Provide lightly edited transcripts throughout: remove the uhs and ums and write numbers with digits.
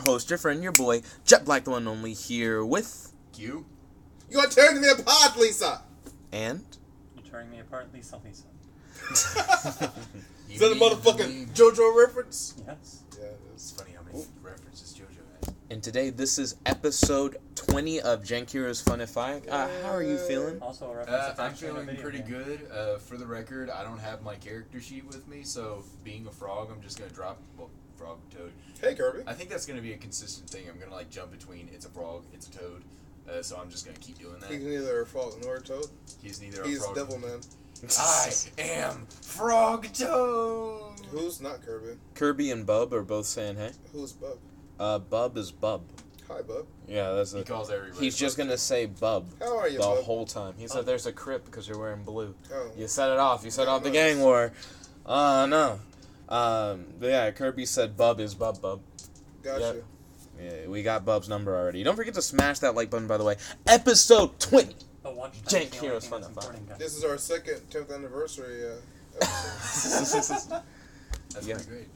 host, your friend, your boy, Jet Black, the one and only, here with... Q? You are tearing me apart, Lisa! And? You're tearing me apart, Lisa. Is that a motherfucking JoJo reference? Yes. Yeah, It's funny how many references JoJo had. And today, this is episode 20 of Jank Heroes Funnifyic. How are you feeling? Also a reference. I'm feeling pretty good. For the record, I don't have my character sheet with me, so being a frog, I'm just going to drop... Well, frog, toad. Hey, Kirby. I think that's going to be a consistent thing. I'm going to, jump between it's a frog, it's a toad. So I'm just going to keep doing that. He's neither a frog nor a toad. He's neither a He's frog... Devil Man. I am Frog Toad! Who's not Kirby? Kirby and Bub are both saying hey. Who's Bub? Bub is Bub. Hi, Bub. Yeah, that's He it. calls everybody He's just Bub. going to say Bub How are you, the Bub? whole time. He said there's a crip because you're wearing blue. Oh. You set it off. You set off the nice. gang war. No. But yeah, Kirby said Bub is Bub. Gotcha. Yep. Yeah, we got Bub's number already. Don't forget to smash that like button, by the way. Episode 20. Jank Heroes Funnifyic. This is our second 10th anniversary episode. That's Yeah. pretty great.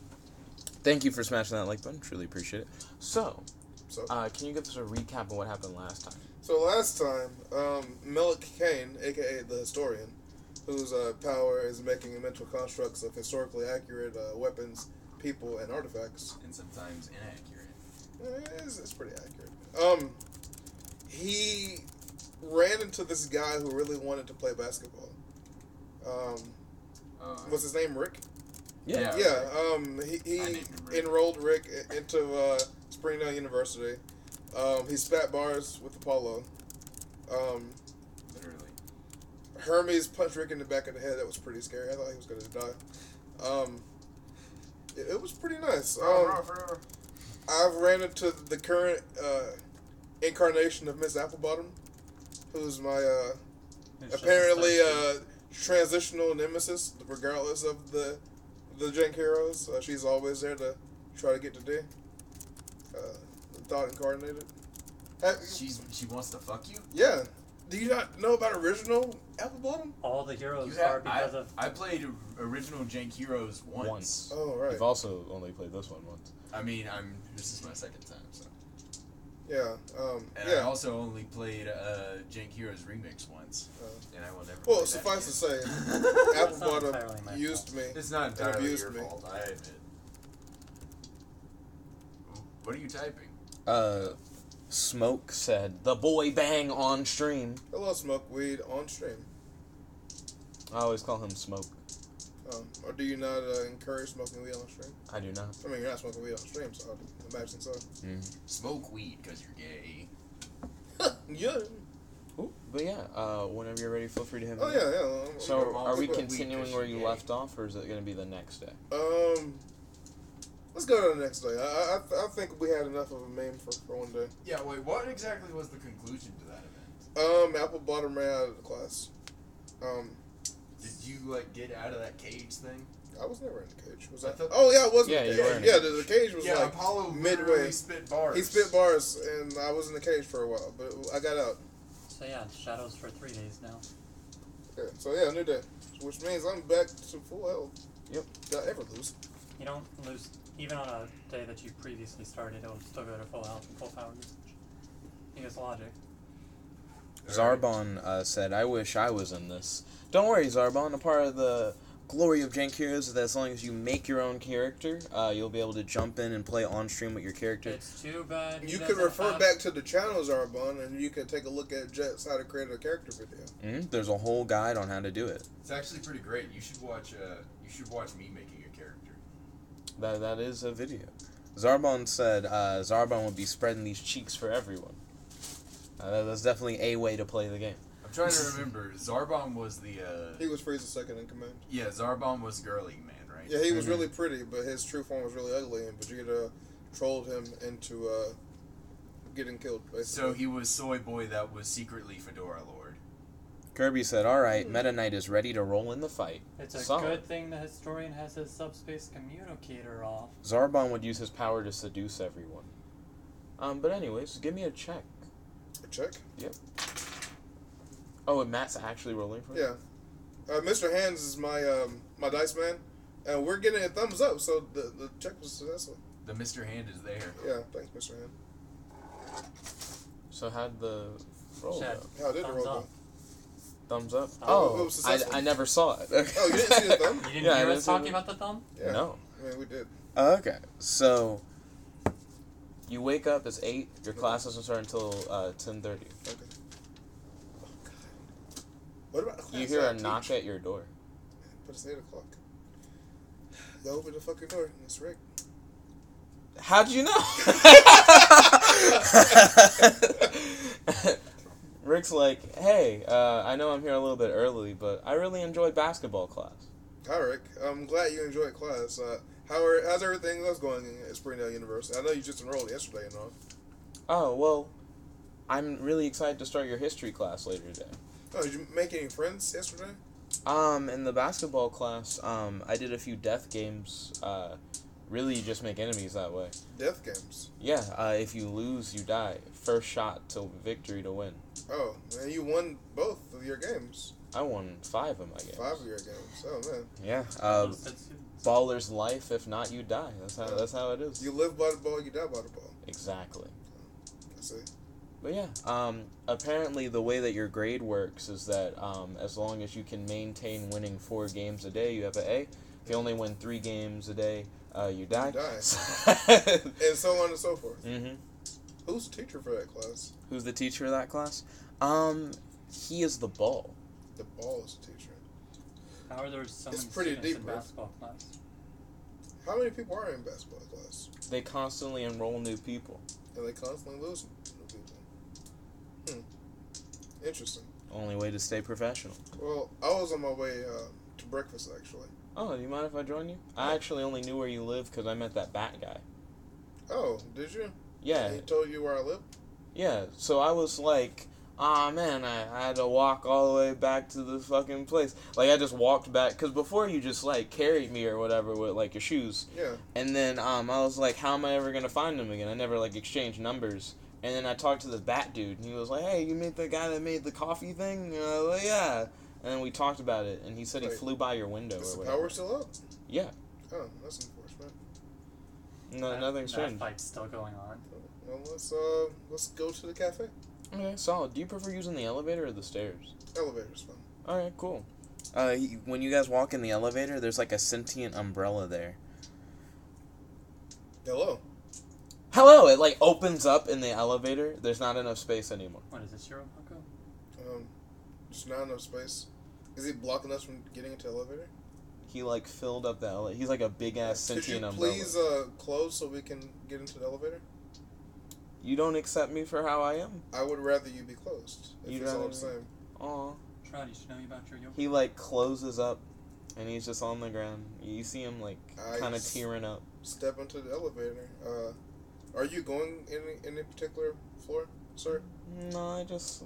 Thank you for smashing that like button. Truly appreciate it. So, So can you give us a recap of what happened last time? last time, Melik Kane, a.k.a. the Historian, whose power is making mental constructs of historically accurate weapons, people, and artifacts. And sometimes inaccurate. It's pretty accurate. He ran into this guy who really wanted to play basketball. What's his name? Rick? Yeah. Yeah. I He named him Rick. enrolled Rick into Springdale University. He spat bars with Apollo. Literally. Hermes punched Rick in the back of the head. That was pretty scary. I thought he was going to die. It was pretty nice. I've ran into the current incarnation of Miss Applebottom, who's my apparently transitional nemesis, regardless of the Jank Heroes. She's always there to try to get to D. Thought incarnated. She wants to fuck you? Yeah. Do you not know about original Applebottom? All the heroes You are have, because of... I played original Jank Heroes once. Oh, right. You've also only played this one once. I mean, this is my second time, so. Yeah. And I also only played Jank Heroes Remix once. And I will never Well, play suffice to that say, again. Applebottom used me. It's not entirely abused your me. fault, I admit. What are you typing? Smoke said, the boy bang on stream. Hello, Smoke Weed on stream. I always call him Smoke. Or do you not encourage smoking weed on stream? I do not. I mean, you're not smoking weed on stream, so I imagine so. Smoke weed because you're gay. Yeah. Ooh, but yeah, whenever you're ready, feel free to hit me. Oh, yeah. So, are we Weed continuing where you left off, or is it going to be the next day? Let's go to the next day. I think we had enough of a meme for one day. Yeah, wait, what exactly was the conclusion to that event? Applebottom ran out of the class. Did you, get out of that cage thing? I was never in the cage. Was I I? thought- Oh, yeah, I was Yeah, in the you were cage. in the Yeah, cage. the cage was Yeah, like Apollo midway. literally spit bars. He spit bars, and I was in the cage for a while, but I got out. So yeah, shadows for 3 days now. Yeah, so yeah, new day. Which means I'm back to full health. Yep. Did I ever lose? You don't lose, even on a day that you previously started, it'll still go to full health and full power usage. I think it's logic. Zarbon said, I wish I was in this. Don't worry, Zarbon. A part of the glory of Jank Heroes is that as long as you make your own character, you'll be able to jump in and play on stream with your character. It's too bad You can refer back to the channel, Zarbon, and you can take a look at Jet's how to create a character video. There's a whole guide on how to do it. It's actually pretty great. You should watch me making a character. That is a video. Zarbon said Zarbon would be spreading these cheeks for everyone. That's definitely a way to play the game. I'm trying to remember. Zarbon was the He was Frieza's second in command. Yeah, Zarbon was girly man, right? Yeah, he was really pretty, but his true form was really ugly, and Vegeta trolled him into getting killed, basically. So he was Soy Boy that was secretly Fedora Lord. Kirby said, alright, Meta Knight is ready to roll in the fight. It's a Solid. good thing the historian has his subspace communicator off. Zarbon would use his power to seduce everyone. But anyways, give me a check. A check? Yep. Oh, and Matt's actually rolling for it? Yeah. Mr. Hands is my my dice man, and we're getting a thumbs up, so the check was successful. The Mr. Hand is there. Yeah, thanks, Mr. Hand. So how'd the roll Chad, go? How did the thumbs roll up. go? Thumbs up? It Oh, was successful. I never saw it. Oh, you didn't see the thumb? You didn't Yeah, I hear didn't us see talking the- about the thumb? Yeah. No. I mean, we did. Okay, so you wake up, it's 8, your class doesn't start until 10:30. Okay. Oh, God. What about the class You hear that a I knock teach? at your door. But it's 8 o'clock. You open the fucking door, and it's Rick. How'd you know? Rick's like, hey, I know I'm here a little bit early, but I really enjoyed basketball class. Hi, Rick. I'm glad you enjoyed class. How's everything else going at Springdale University? I know you just enrolled yesterday and all. Oh, well, I'm really excited to start your history class later today. Oh, did you make any friends yesterday? In the basketball class, I did a few death games. Really, you just make enemies that way. Death games. Yeah, if you lose, you die. First shot to victory to win. Oh, man, you won both of your games. I won 5 of my games. 5 of your games. Oh, man. Yeah. Those said students. Baller's life. If not, you die. That's how it is. You live by the ball, you die by the ball. Exactly. I see. But yeah. Apparently, the way that your grade works is that as long as you can maintain winning 4 games a day, you have an A. If you only win 3 games a day, you die. You die. And so on and so forth. Mm-hmm. Who's the teacher for that class? Who's the teacher of that class? He is the ball. The ball is the teacher. How are there so It's many pretty students deep, in bro. basketball class? How many people are in basketball class? They constantly enroll new people. And they constantly lose new people. Interesting. Only way to stay professional. Well, I was on my way to breakfast, actually. Oh, do you mind if I join you? I actually only knew where you live because I met that bat guy. Oh, did you? Yeah, And he told you where I live? yeah. So I was like, ah, man, I had to walk all the way back to the fucking place. Like, I just walked back, because before you just, like, carried me or whatever with, like, your shoes. Yeah. And then I was like, how am I ever going to find him again? I never, like, exchanged numbers. And then I talked to the bat dude, and he was like, hey, you meet the guy that made the coffee thing? And I was like, yeah. And then we talked about it, and he said he Wait, flew by your window Is or the whatever. power still up? Yeah. Oh, that's unfortunate. No, nothing strange. That fight's still going on. Well, let's go to the cafe. Okay, solid. Do you prefer using the elevator or the stairs? Elevator's fun. Alright, cool. When you guys walk in the elevator, there's like a sentient umbrella there. Hello. Hello! It like opens up in the elevator. There's not enough space anymore. What is this, Shiro Mako? Just not enough space. Is he blocking us from getting into the elevator? He like filled up the elevator. He's like a big ass Could you sentient umbrella. please close so we can get into the elevator? You don't accept me for how I am? I would rather you be closed. If You'd it's all rather the same. Aw. Try to know you about your yoga. He like closes up and he's just on the ground. You see him like I kind of s- tearing up. Step into the elevator. Are you going in any particular floor, sir? No, I just...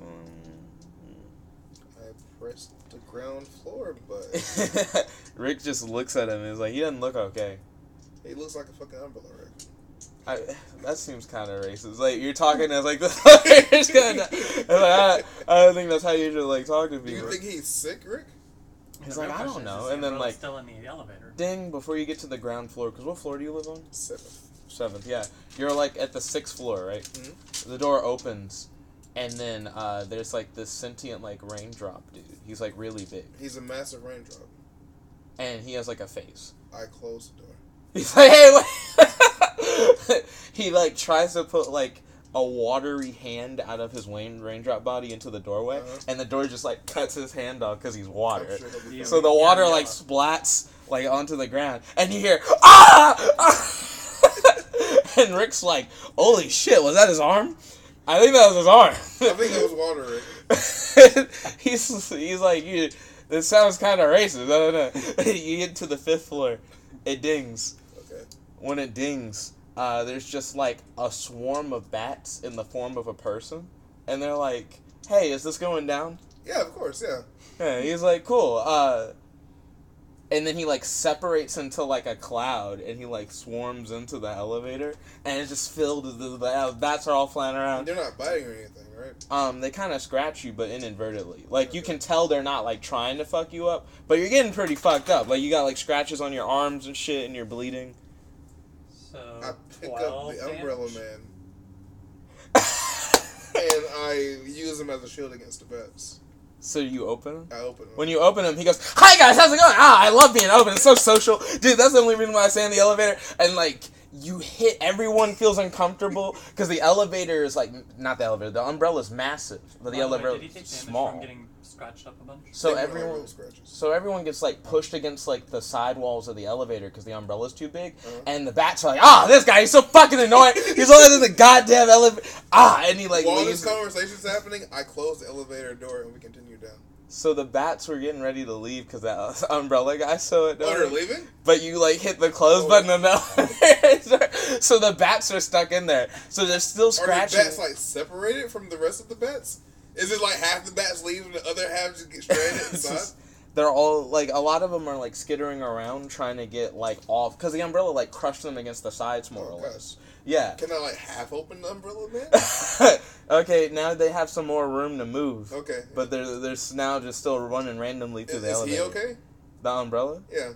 I pressed the ground floor, but Rick just looks at him and is like, he doesn't look okay. he looks like a fucking umbrella, Rick. That seems kind of racist. Like, you're talking as like the it's kinda, I don't think that's how you usually like talk to Do you people. think he's sick, Rick? He's The like, real I don't question is, know. is And then the like, still in the elevator. ding, before you get to the ground floor, because what floor do you live on? 7th. 7th, yeah. You're like at the 6th floor, right? Mhm. The door opens, and then there's like this sentient like raindrop dude. He's like really big, He's a massive raindrop. and he has like a face. I closed the door. He's like, hey, wait. He like tries to put like a watery hand out of his raindrop body into the doorway, and the door just like cuts his hand off because he's water. I'm sure he'll be Yeah. fine. So the water like splats like onto the ground, and you hear ah! And Rick's like, "Holy shit, was that his arm?" I think that was his arm. I think that was water, Rick. he's like, this sounds kind of racist. I don't know. You get to the 5th floor, it dings. Okay. When it dings, there's just like a swarm of bats in the form of a person, and they're like, "Hey, is this going down?" Yeah, of course, yeah. Yeah, he's like, "Cool." And then he like separates into like a cloud, and he like swarms into the elevator, and it's just filled with the bats are all flying around. They're not biting or anything, right? They kind of scratch you, but inadvertently. Like, you can tell they're not, like, trying to fuck you up, but you're getting pretty fucked up. Like, you got, like, scratches on your arms and shit, and you're bleeding. So, pick up 12 the Umbrella damage. Man. And I use him as a shield against the bats. So you open him? I open him. When you open him, he goes, "Hi guys, how's it going? I love being open. It's so social, dude. That's the only reason why I stay in the elevator." And like, you hit, everyone feels uncomfortable because the elevator is like, not the elevator. The umbrella's massive, but the elevator Did he take is damage small. from getting scratched up a bunch? So They were everyone, real scratches. so everyone gets like pushed against like the side walls of the elevator because the umbrella's too big, Uh-huh. and the bats are like, this guy, he's so fucking annoying. He's always in the goddamn elevator. And he like While leaves. this conversation's happening, I close the elevator door and we continue down. So the bats were getting ready to leave because that umbrella guy saw it. Oh, they're leaving? But you like hit the close Oh. button on the elevator, so the bats are stuck in there. So they're still Are the scratching. bats like separated from the rest of the bats? Is it like half the bats leave and the other half just get stranded It's inside? just- they're all like, a lot of them are like skittering around trying to get like off because the umbrella like crushed them against the sides more or Okay. less. Yeah. Can I like half open the umbrella, man? Okay, now they have some more room to move. Okay. But they're now just still running randomly through the Is elevator. he okay? The umbrella? Yeah.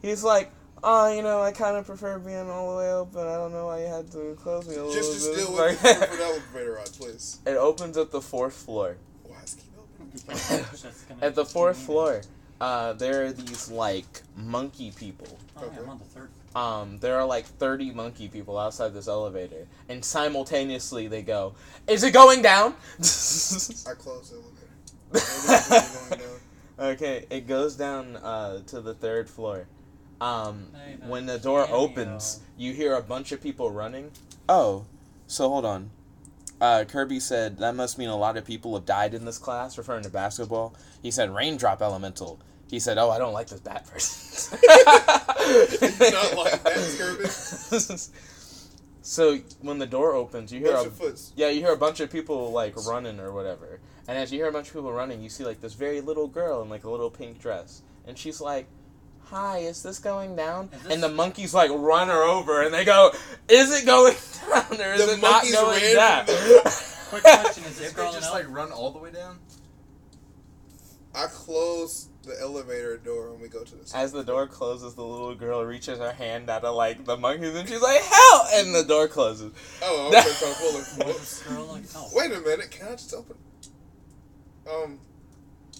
He's like, I kind of prefer being all the way open. I don't know why you had to close me a little Just bit. deal with the for the elevator ride, please. It opens at the 4th floor. Why is it keep open? Because it's gonna At the keep 4th moving. floor, there are these like monkey people. Oh, yeah, I'm on the 3rd. There are like 30 monkey people outside this elevator, and simultaneously they go, "Is it going down?" I close the elevator. Elevator's going down. Okay, it goes down to the 3rd floor. Hey, When the door cameo. opens, you hear a bunch of people running. Oh, so hold on. Kirby said that must mean a lot of people have died in this class, referring to basketball. He said raindrop elemental. He said, "Oh, I don't like this bat person." You not like bats, Kirby? So when the door opens, you hear Bunch of foots. you hear a bunch of people like running or whatever. And as you hear a bunch of people running, you see like this very little girl in like a little pink dress, and she's like, "Hi, is this going down?" Is this- And the monkeys like run her over, and they go, "Is it going down or is The it not monkeys going ran down?" from Quick question, is this If they girl just an like elf? run all the way down? I close the elevator door when we go to this. As the door closes, the little girl reaches her hand out of like the monkeys, and she's like, "Help!" And the door closes. Oh, I was trying to pull it. Whoops. Girl like elf. Wait a minute, can I just open?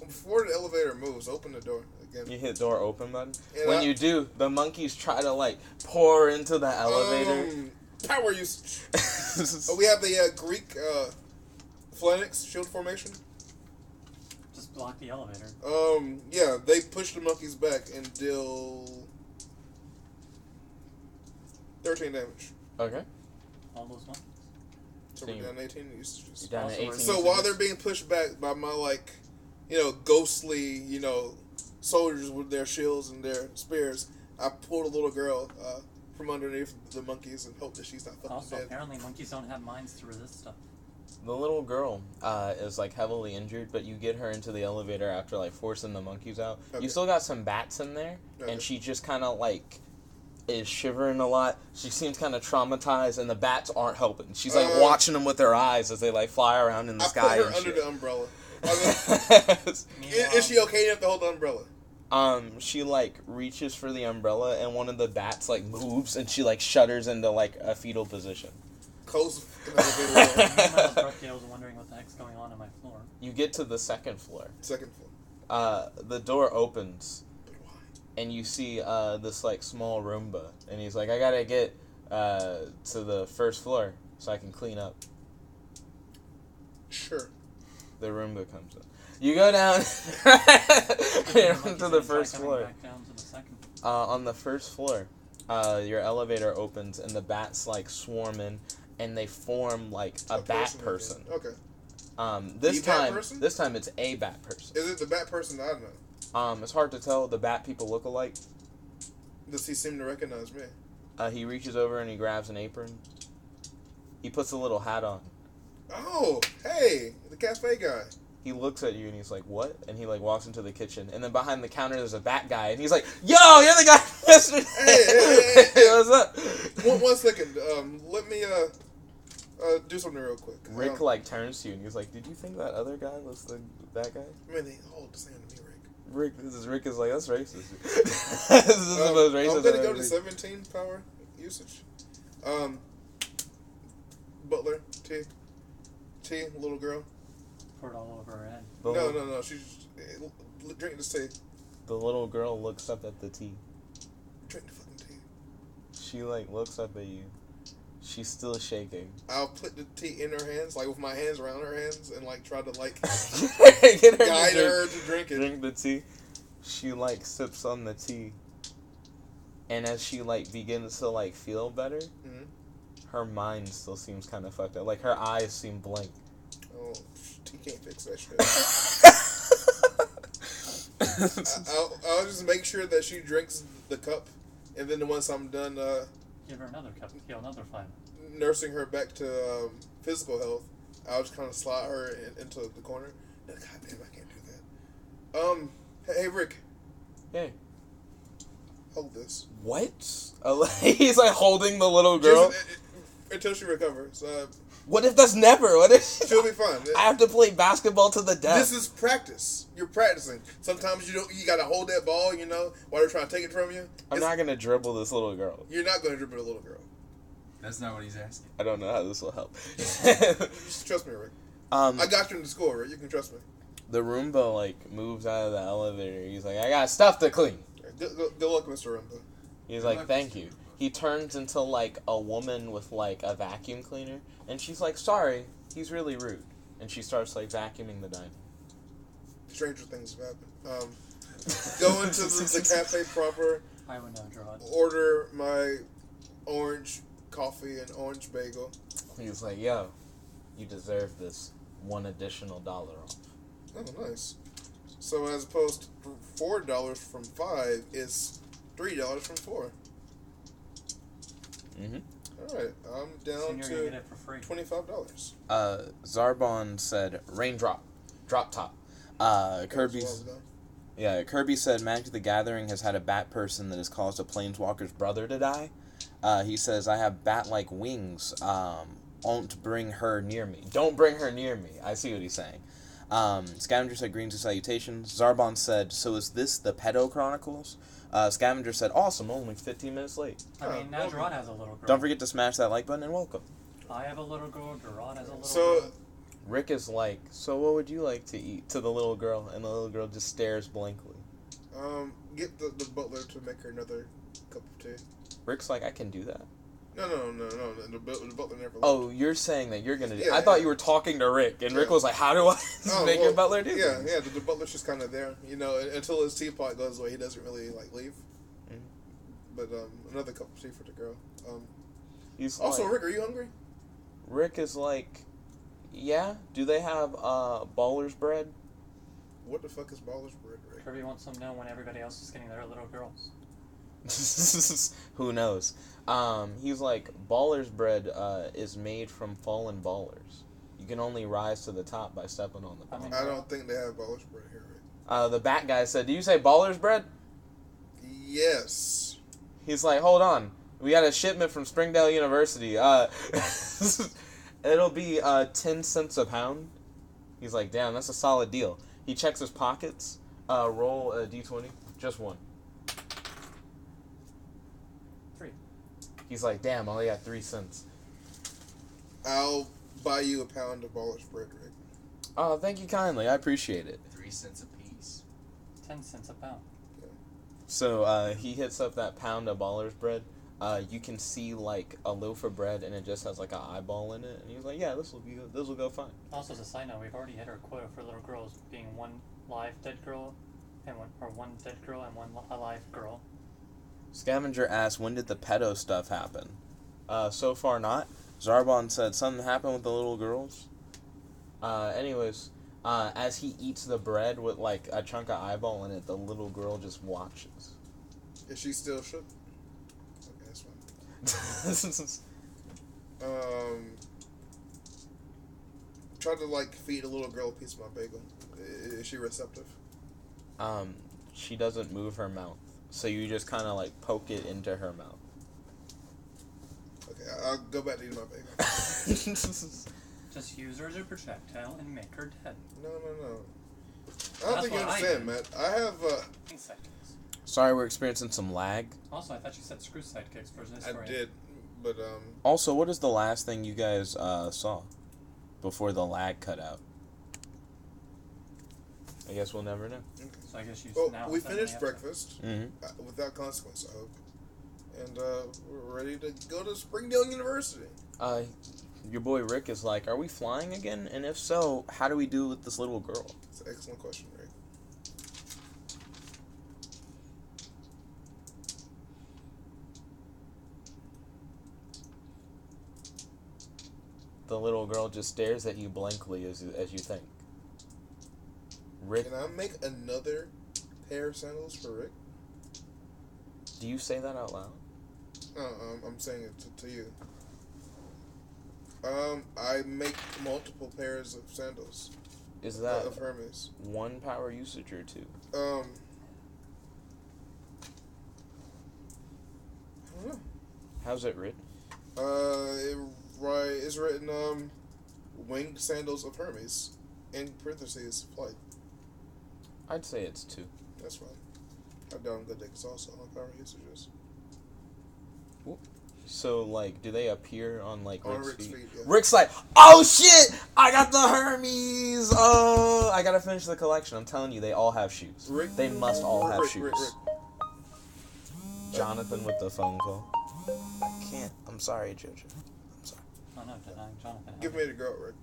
Before the elevator moves, open the door again. You hit door open button. And When I- you do, the monkeys try to like pour into the elevator. Power usage. We have the Greek phalanx shield formation. Just block the elevator. Yeah, they push the monkeys back and deal 13 damage. Okay. All those ones. So we're down 18 usages. You're down to Also, 18. So while they're being pushed back by my ghostly, soldiers with their shields and their spears, I pulled a little girl from underneath the monkeys and hope that she's not fucking Also, dead. apparently monkeys don't have minds to resist stuff. The little girl is like heavily injured, but you get her into the elevator after like forcing the monkeys out. Okay. You still got some bats in there, Okay. and she just kind of like is shivering a lot. She seems kind of traumatized, and the bats aren't helping. She's like watching them with her eyes as they like fly around in the I sky put her and under shit. the umbrella. Meanwhile, Is she okay enough to hold the umbrella? She like reaches for the umbrella, and one of the bats like moves, and she like shudders into like a fetal position. Close the fucking elevator door. Meanwhile, Brookedale's wondering what the heck's going on my floor. You get to the 2nd floor. Second floor. The door opens, But why? and you see this like small Roomba, and he's like, "I gotta get to the 1st floor so I can clean up." Sure. The Roomba comes up. You go down to the 1st floor. Back down to the 2nd. On the 1st floor, your elevator opens, and the bats like swarm in, and they form like a bat person. Okay. This The bat time, person? this time it's a bat person. Is it the bat person that I know? It's hard to tell. The bat people look alike. Does he seem to recognize me? He reaches over and he grabs an apron. He puts a little hat on. Oh, hey, the cafe guy. He looks at you and he's like, "What?" And he like walks into the kitchen. And then behind the counter there's a bat guy, and he's like, "Yo, you're the guy from yesterday." Hey, What's up? One second. Let me do something real quick. Rick like turns to you and he's like, "Did you think that other guy was that guy?" Man, they all the same to me, Rick. Rick is like, "That's racist." This is the most racist. I'm gonna I've go ever to seen. 17 power usage. Butler, T, little girl. Poured all over her head. No. She's drink this tea. The little girl looks up at the tea. Drink the fucking tea. She like looks up at you. She's still shaking. I'll put the tea in her hands, like with my hands around her hands, and like try to like Get guide her to drink it. Drink the tea. She like sips on the tea, and as she like begins to like feel better, her mind still seems kind of fucked up. Like her eyes seem blank. Oh, tea can't fix that shit. I'll just make sure that she drinks the cup, and then once I'm done, give her another cup, heal another fire. Nursing her back to physical health, I'll just kind of slide her into the corner. God damn, I can't do that. Hey Rick. Hey. Hold this. What? He's like holding the little girl until she recovers. What if that's never? What if she'll be fine? I have to play basketball to the death. This is practice. You're practicing. Sometimes you gotta hold that ball, while they're trying to take it from you. I'm not gonna dribble this little girl. You're not gonna dribble the little girl. That's not what he's asking. I don't know how this will help. Just trust me, Rick. I got you in the school, Rick. You can trust me. The Roomba like moves out of the elevator. He's like, I got stuff to clean. Good luck, Mr. Roomba. He's like, thank you. He turns into like a woman with like a vacuum cleaner, and she's like, sorry, he's really rude, and she starts like vacuuming the diner. Stranger things have happened. Go into the cafe proper. I would know, Gerard. Order my orange coffee and orange bagel. He's like, yo, you deserve this $1 additional off. Oh, nice. So as opposed to $4 from 5, it's $3 from 4. Mm-hmm. All right, I'm down so to get it for free. $25. Zarbon said, raindrop, drop top. Kirby said, Magic the Gathering has had a bat person that has caused a planeswalker's brother to die. He says, I have bat-like wings. Don't bring her near me. Don't bring her near me. I see what he's saying. Scavenger said, greens and salutations. Zarbon said, so is this the Pedo Chronicles? Scavenger said, awesome, only 15 minutes late. I mean, now Gerard has a little girl. Don't forget to smash that like button and welcome. I have a little girl, Gerard has a little girl. Rick is like, so what would you like to eat? To the little girl, and the little girl just stares blankly. Get the butler to make her another cup of tea. Rick's like, I can do that. No. The butler never left. Oh, you're saying that you're gonna do. Yeah, I thought you were talking to Rick, and Rick was like, "How do I make your butler do?" Yeah, things? yeah. The butler's just kind of there, until his teapot goes away. He doesn't really leave. Mm-hmm. But another cup of tea for the girl. He's also, like, Rick, are you hungry? Rick is like, yeah. Do they have baller's bread? What the fuck is baller's bread, Rick? Kirby wants some now when everybody else is getting their little girls. Who knows? He's like, baller's bread is made from fallen ballers. You can only rise to the top by stepping on the ball. I don't think they have baller's bread here, Rick. The bat guy said, do you say baller's bread? Yes. He's like, hold on. We got a shipment from Springdale University. It'll be 10 cents a pound. He's like, damn, that's a solid deal. He checks his pockets. Roll a d20. Just one. 3. He's like, damn, I only got 3 cents. I'll buy you a pound of baller's bread, Rick. Oh, thank you kindly. I appreciate it. 3 cents a piece. 10 cents a pound. Yeah. So he hits up that pound of baller's bread. You can see like a loaf of bread, and it just has like an eyeball in it. And he's like, "Yeah, this will be good. This will go fine." Also, as a side note, we've already hit our quota for little girls, being one live dead girl, and one dead girl and one alive girl. Scavenger asked, "When did the pedo stuff happen?" So far not. Zarbon said something happened with the little girls. Anyways, as he eats the bread with like a chunk of eyeball in it, the little girl just watches. Is she still shook? Okay, that's fine. Try to feed a little girl a piece of my bagel. Is she receptive? She doesn't move her mouth, so you just kind of poke it into her mouth. Okay, I'll go back to eating my bagel. Just use her as a projectile and make her dead. No. I don't think you understand, Matt. I have Sidekicks. Sorry, we're experiencing some lag. Also, I thought you said screw sidekicks for this. I did, But Also, what is the last thing you guys saw before the lag cut out? I guess we'll never know. So I guess you. well, now we suddenly finished have to- breakfast Mm-hmm. without consequence, I hope, and we're ready to go to Springdale University. Your boy Rick is like, are we flying again? And if so, how do we do with this little girl? It's an excellent question, Rick. The little girl just stares at you blankly as you think. Rick, Can I make another pair of sandals for Rick? do you say that out loud? I'm saying it to you. I make multiple pairs of sandals Is that of Hermes. one power usage or two? I don't know. How's it written? It's written winged sandals of Hermes in parentheses flight. I'd say it's two. That's fine. I doubt I'm gonna take this also on power usages. So, like, do they appear on, like, On Rick's Rick's feet? feet, yeah. Rick's like, oh, shit! I got the Hermes! Oh, I gotta finish the collection. I'm telling you, they all have shoes. Rick, They must all have Rick, shoes. Rick. Jonathan with the phone call. I can't. I'm sorry, Jojo. I'm sorry. Oh no, denying Jonathan. Give me the girl, Rick.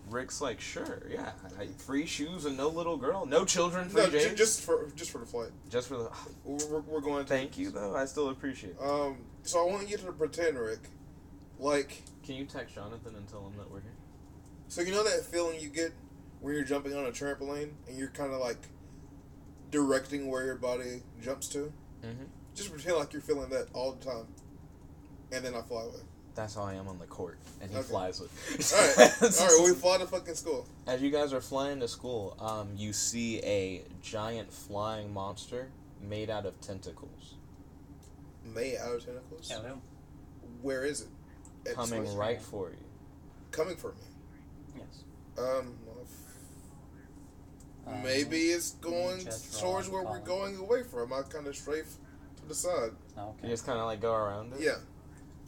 Rick's like, sure, yeah. Free shoes and no little girl. No children, free No, James. just for the flight. Just for the... We're going to. Thank you, though. I still appreciate it. So I want you to pretend, Rick, like. Can you text Jonathan and tell him that we're here? So you know that feeling you get when you're jumping on a trampoline and you're kind of like directing where your body jumps to? Mm-hmm. Just pretend like you're feeling that all the time, and then I fly away. That's how I am on the court, and he Okay. flies with. All right. We fly to fucking school. As you guys are flying to school, you see a giant flying monster made out of tentacles Made out of tentacles. Yeah, Lou. Where is it? At coming school? right for you. Coming for me. Yes. Maybe it's going Just towards wrong, where we're Colin. going away from. I kind of strafe to the side. Oh, You okay. just kind of like go around it. Yeah.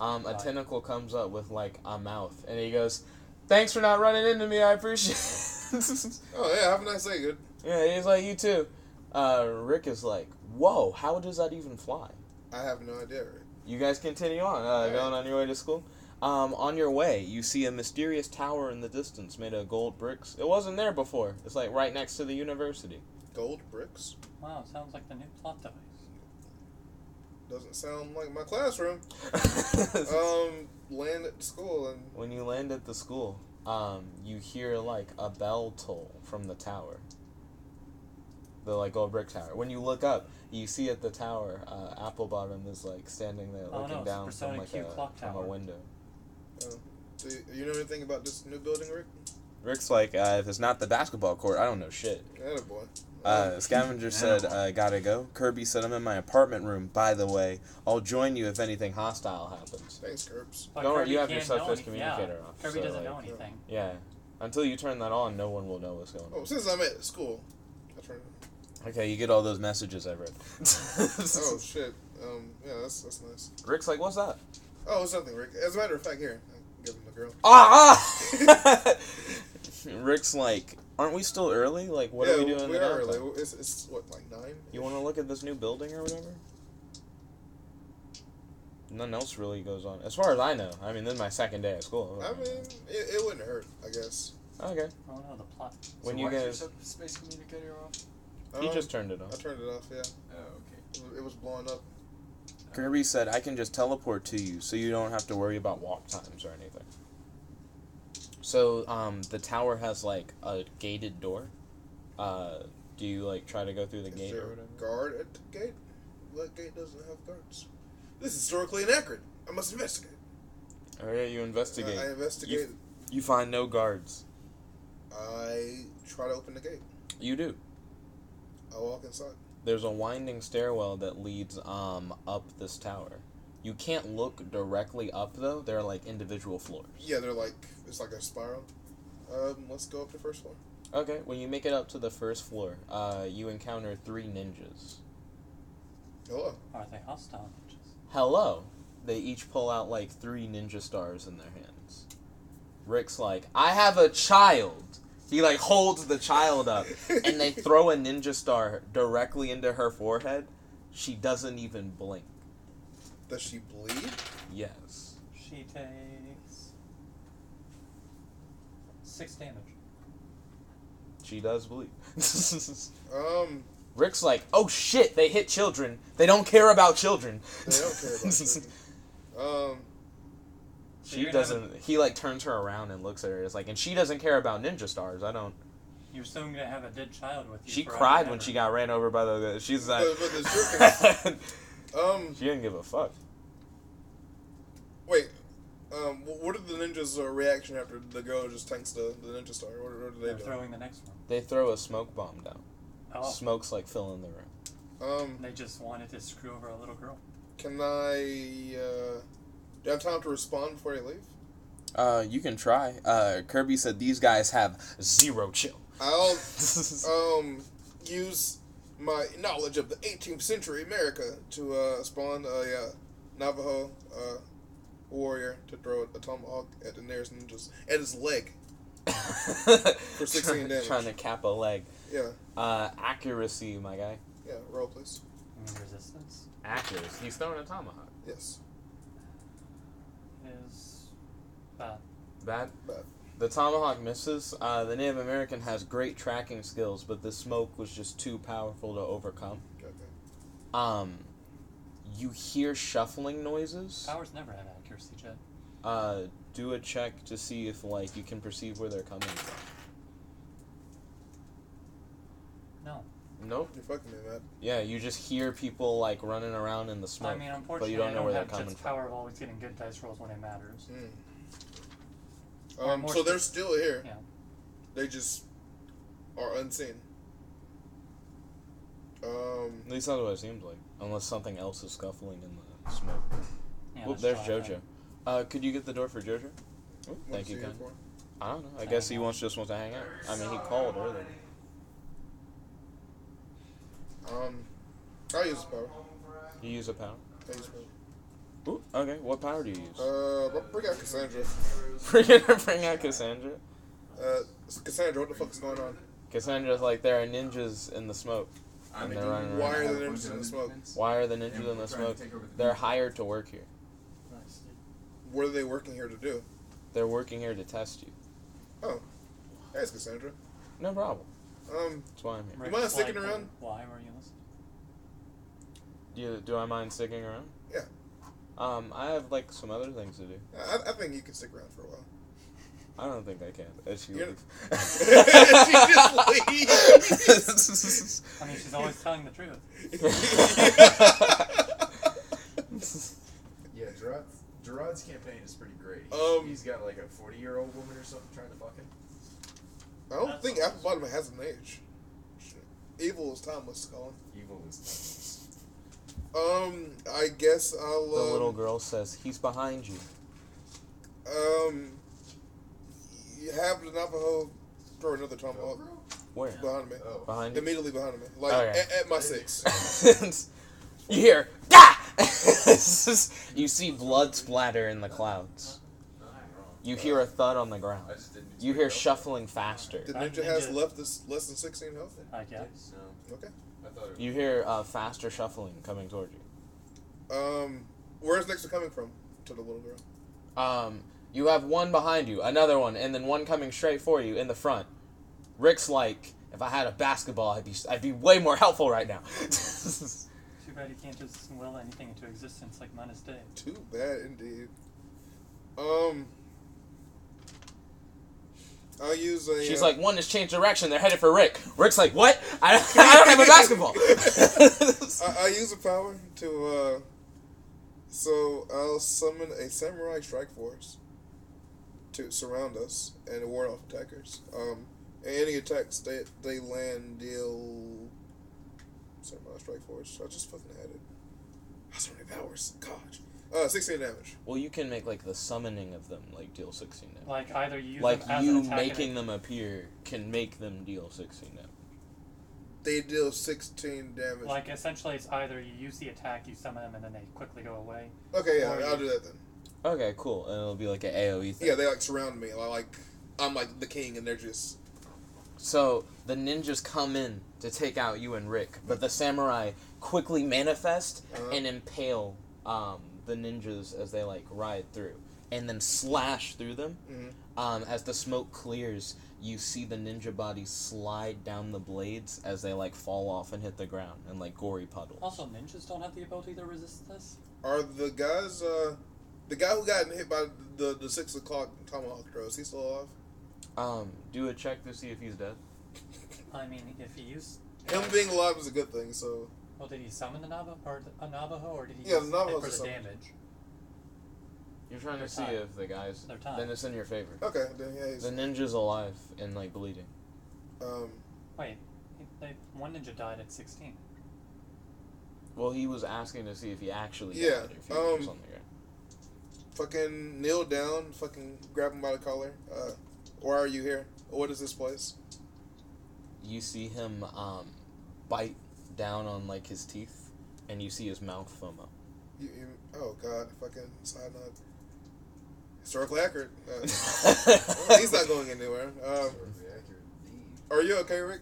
A Right. tentacle comes up with like a mouth, and he goes, "Thanks for not running into me. I appreciate it." Oh yeah. Have a nice day, good. Yeah, he's like, you too. Rick is like, whoa, how does that even fly? I have no idea, Rick. You guys continue on, going on your way to school. On your way, you see a mysterious tower in the distance made of gold bricks. It wasn't there before. It's like right next to the university. Gold bricks. Wow, sounds like the new plot device. Doesn't sound like my classroom. Land at school and When you land at the school, you hear like a bell toll from the tower. The like gold brick tower. When you look up, you see at the tower, Applebottom is like standing there Oh, looking no, down from Supersonic like Q clock from a tower. window. do you know anything about this new building, Rick? Rick's like, if it's not the basketball court, I don't know shit. Attaboy. Scavenger said, gotta go. Kirby said, I'm in my apartment room, by the way. I'll join you if anything hostile happens. Thanks, Curbs. But Don't worry, Kirby you have your can't know subspace any- communicator yeah, off, Kirby so, doesn't know like, anything. Yeah. Until you turn that on, no one will know what's going on. Oh, since I'm at school, I turned it Okay, you get all those messages I read. on. Oh shit. Yeah, that's nice. Rick's like, what's that? Oh, it's nothing, Rick. As a matter of fact, here, I'll give him the girl. Ah! Rick's like, aren't we still early? Like, what yeah, are we doing? we in the are early. downtime? It's what, like 9? You want to look at this new building or whatever? Nothing else really goes on. As far as I know. I mean, this is my second day at school. I mean, it wouldn't hurt, I guess. Okay. Oh no, the plot. When So you why is guys... your space communicator off? He just turned it I off. turned it off, yeah. Oh, okay. It was blowing up. Kirby said, I can just teleport to you, so you don't have to worry about walk times or anything. So, the tower has, like, a gated door. Do you, like, try to go through the Is gate there or a whatever? guard at the gate? What gate doesn't have guards? This is historically inaccurate. I must investigate. Alright, you investigate. I investigate. You find no guards. I try to open the gate. You do. I walk inside. There's a winding stairwell that leads, up this tower. You can't look directly up, though. They're, like, individual floors. Yeah, they're like, it's like a spiral. Let's go up the first floor. Okay, when you make it up to the first floor, you encounter 3 ninjas. Hello. Are they hostile ninjas? Hello. they each pull out like 3 ninja stars in their hands. Rick's like, I have a child. He like holds the child up, and they throw a ninja star directly into her forehead. She doesn't even blink. Does she bleed? Yes. She takes 6 damage. She does bleed. Rick's like, oh shit, they hit children. They don't care about children. They don't care about children. She doesn't. He like turns her around and looks at her. It's like, and she doesn't care about ninja stars. I don't. You're still gonna have a dead child with you. She forever cried and when ever. she got ran over by the. She's like. She didn't give a fuck. Wait. What are the ninjas' reaction after the girl just tanks the ninja star? What do they They're do? throwing the next one. They throw a smoke bomb down. Oh. Smoke's like filling the room. They just wanted to screw over a little girl. Can I? Do I have time to respond before I leave? You can try. Kirby said these guys have 0 chill. I'll use my knowledge of the 18th century America to spawn a Navajo warrior to throw a tomahawk at the nearest ninjas at his leg for 16 damage. Trying to cap a leg. Yeah. Accuracy, my guy. Yeah. Roll, please. Resistance Accuracy. He's throwing a tomahawk. Yes. is bad. Bad? Bad. The tomahawk misses. The Native American has great tracking skills, but the smoke was just too powerful to overcome. Okay. You hear shuffling noises. Powers never have accuracy, Jed. Do a check to see if like you can perceive where they're coming from. No. Nope. You're fucking me, man. Yeah, you just hear people like running around in the smoke. I mean, but unfortunately, you don't I know don't where they're have coming Jed's from. power of always getting good dice rolls when it matters. So they're still here. Yeah. They just are unseen. At least that's what it seems like. Unless something else is scuffling in the smoke. Yeah, Whoop, let's there's try Jojo. that. Could you get the door for Jojo? Oh, thank you, Ken. I don't know. I guess he just wants to hang out. I mean, he called earlier. I'll use the power. You use a power? I use power. Ooh, okay. What power do you use? Bring out Cassandra. Bring out Cassandra? Cassandra, what the fuck is going on? Cassandra's like, there are ninjas in the smoke. And they're running Why around. are the ninjas in the smoke? Why are the ninjas in the smoke? They're hired to work here. What are they working here to do? They're working here to test you. Oh. Thanks, Cassandra. No problem. That's why I'm here. You mind sticking around? Why were you listening? Do I mind sticking around? Yeah. I have like some other things to do. I think you can stick around for a while. I don't think I can. She You're- leaves. She just leaves. I mean, she's always telling the truth. Yeah, Gerard's campaign is pretty great. He's got like a 40-year-old woman or something trying to fuck him. I don't think Apple Bottom has an age. Evil is timeless, Colin. Evil is. I guess I'll. The little girl says, "He's behind you." You have the Navajo throw another tomahawk Where? behind me. Oh. Behind you? Immediately behind me. Like, Okay. at my 6. You hear, "Ah!" You see blood splatter in the clouds. You hear a thud on the ground. I just didn't. You hear shuffling faster. The ninja has less than 16 health? I guess. No, Okay. I thought it was. You hear faster shuffling coming toward you. Where's next one coming from? To the little girl. You have one behind you, another one, and then one coming straight for you in the front. Rick's like, if I had a basketball, I'd be way more helpful right now. Too bad you can't just will anything into existence like Minus Day. Too bad indeed. I'll use a. She's like, one has changed direction. They're headed for Rick. Rick's like, what? I don't have a basketball. I use a power to. So I'll summon a samurai strike force to surround us and ward off attackers. Any attacks they land deal. Samurai strike force. I just fucking had it. That's so many powers. Gosh. 16 damage. Well, you can make like the summoning of them like deal 16 damage. Like either you use Like them as you an attack making them appear can make them deal 16 damage. They deal 16 damage. Like, essentially, it's either you use the attack, you summon them, and then they quickly go away. Okay, yeah, or I'll do that then. Okay, cool. And it'll be like an AoE thing. Yeah, they like surround me. Like I'm like the king, and they're just. So the ninjas come in to take out you and Rick, but the samurai quickly manifest and impale the ninjas as they like ride through, and then slash through them. As the smoke clears, you see the ninja bodies slide down the blades as they like fall off and hit the ground in like gory puddles. Also, ninjas don't have the ability to resist this? Are the guys the guy who got hit by the 6 o'clock tomahawk throw, is he still alive? Do a check to see if he's dead. I mean, if he used... Him being alive is a good thing, so... Well, did he summon the Navajo, or did he Yeah, use the it Navajo's for the summoned. damage? You're trying to see time. if the guys... Their time. Then it's in your favor. Okay, then yeah, he's... The ninja's alive and like bleeding. Wait, one ninja died at 16. Well, he was asking to see if he actually Yeah, died, if he was on the ground. Fucking kneel down, fucking grab him by the collar. Why are you here? What is this place? You see him bite down on like his teeth, and you see his mouth foam up. Oh god, fucking side note. Historically accurate. He's not going anywhere. Are you okay, Rick?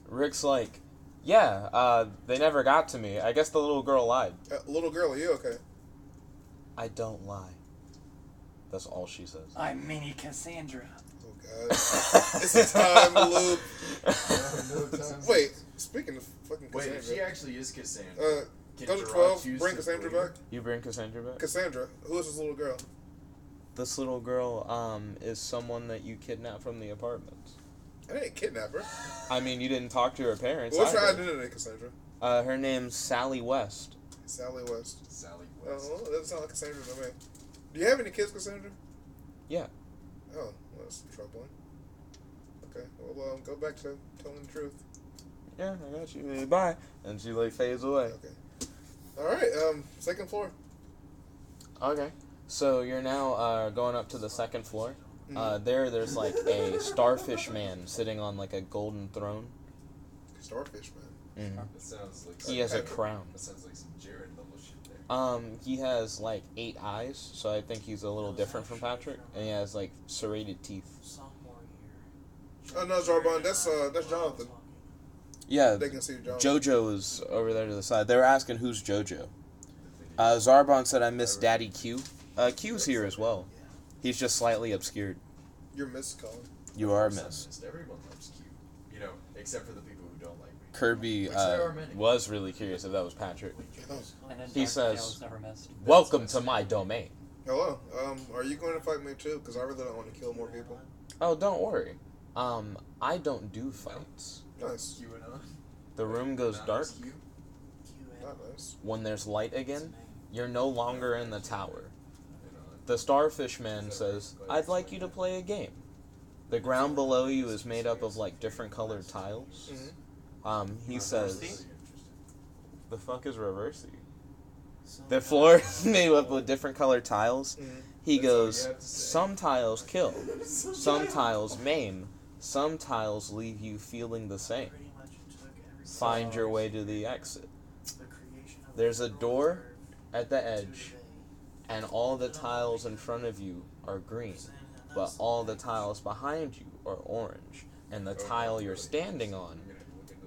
Rick's like, yeah, they never got to me. I guess the little girl lied. Little girl, are you okay? I don't lie. That's all she says. I'm Mini Cassandra. Oh god. It's a time loop. Wait, speaking of fucking Cassandra. Wait, if she actually is Cassandra. Go to 12, bring Cassandra back. You bring Cassandra back? Cassandra, who is this little girl? This little girl is someone that you kidnapped from the apartment. I didn't kidnap her. I mean, you didn't talk to her parents. What's her either. identity, Cassandra? Her name's Sally West. Sally West. Sally Oh, West. well, that doesn't sound like Cassandra to me. Do you have any kids, Cassandra? Yeah. Oh, well, that's troubling. Okay, well, go back to telling the truth. Yeah, I got you. Bye. And she like fades away. Okay. All right. Second floor. Okay. So you're now going up to the second floor. Mm-hmm. There's like a starfish man sitting on like a golden throne. Starfish man. Mm-hmm. That sounds like He has a crown. That sounds like some Jared level shit there. He has like 8 eyes, so I think he's a little different from Patrick, and he has like serrated teeth. Oh no, Zarbon. That's Jonathan. Yeah, They can see Jonathan. JoJo is over there to the side. They were asking who's JoJo. Zarbon said I miss Daddy Q. Q's here as well. He's just slightly obscured. You're Miss Colin. You are Of course I miss. missed. Everyone loves Q. You know, except for the people who don't like me. Kirby Which there are many. was really curious if that was Patrick. And then He Dark says- Tails never missed. Welcome to my domain. Hello. Are you going to fight me too? Because I really don't want to kill more people. Oh, don't worry. I don't do fights. Nice. QAnon. The room goes dark. Q. Not nice. When there's light again, you're no longer in the tower. The starfish man says, I'd like you to play a game. The ground below you is made up of like different colored tiles. He says, the fuck is reversey? The floor is made up with different colored tiles. He That's all you goes, have to say. some tiles kill, some tiles maim, some tiles leave you feeling the same. Find your way to the exit. There's a door at the edge, and all the tiles in front of you are green, but all the tiles behind you are orange, and the tile you're standing on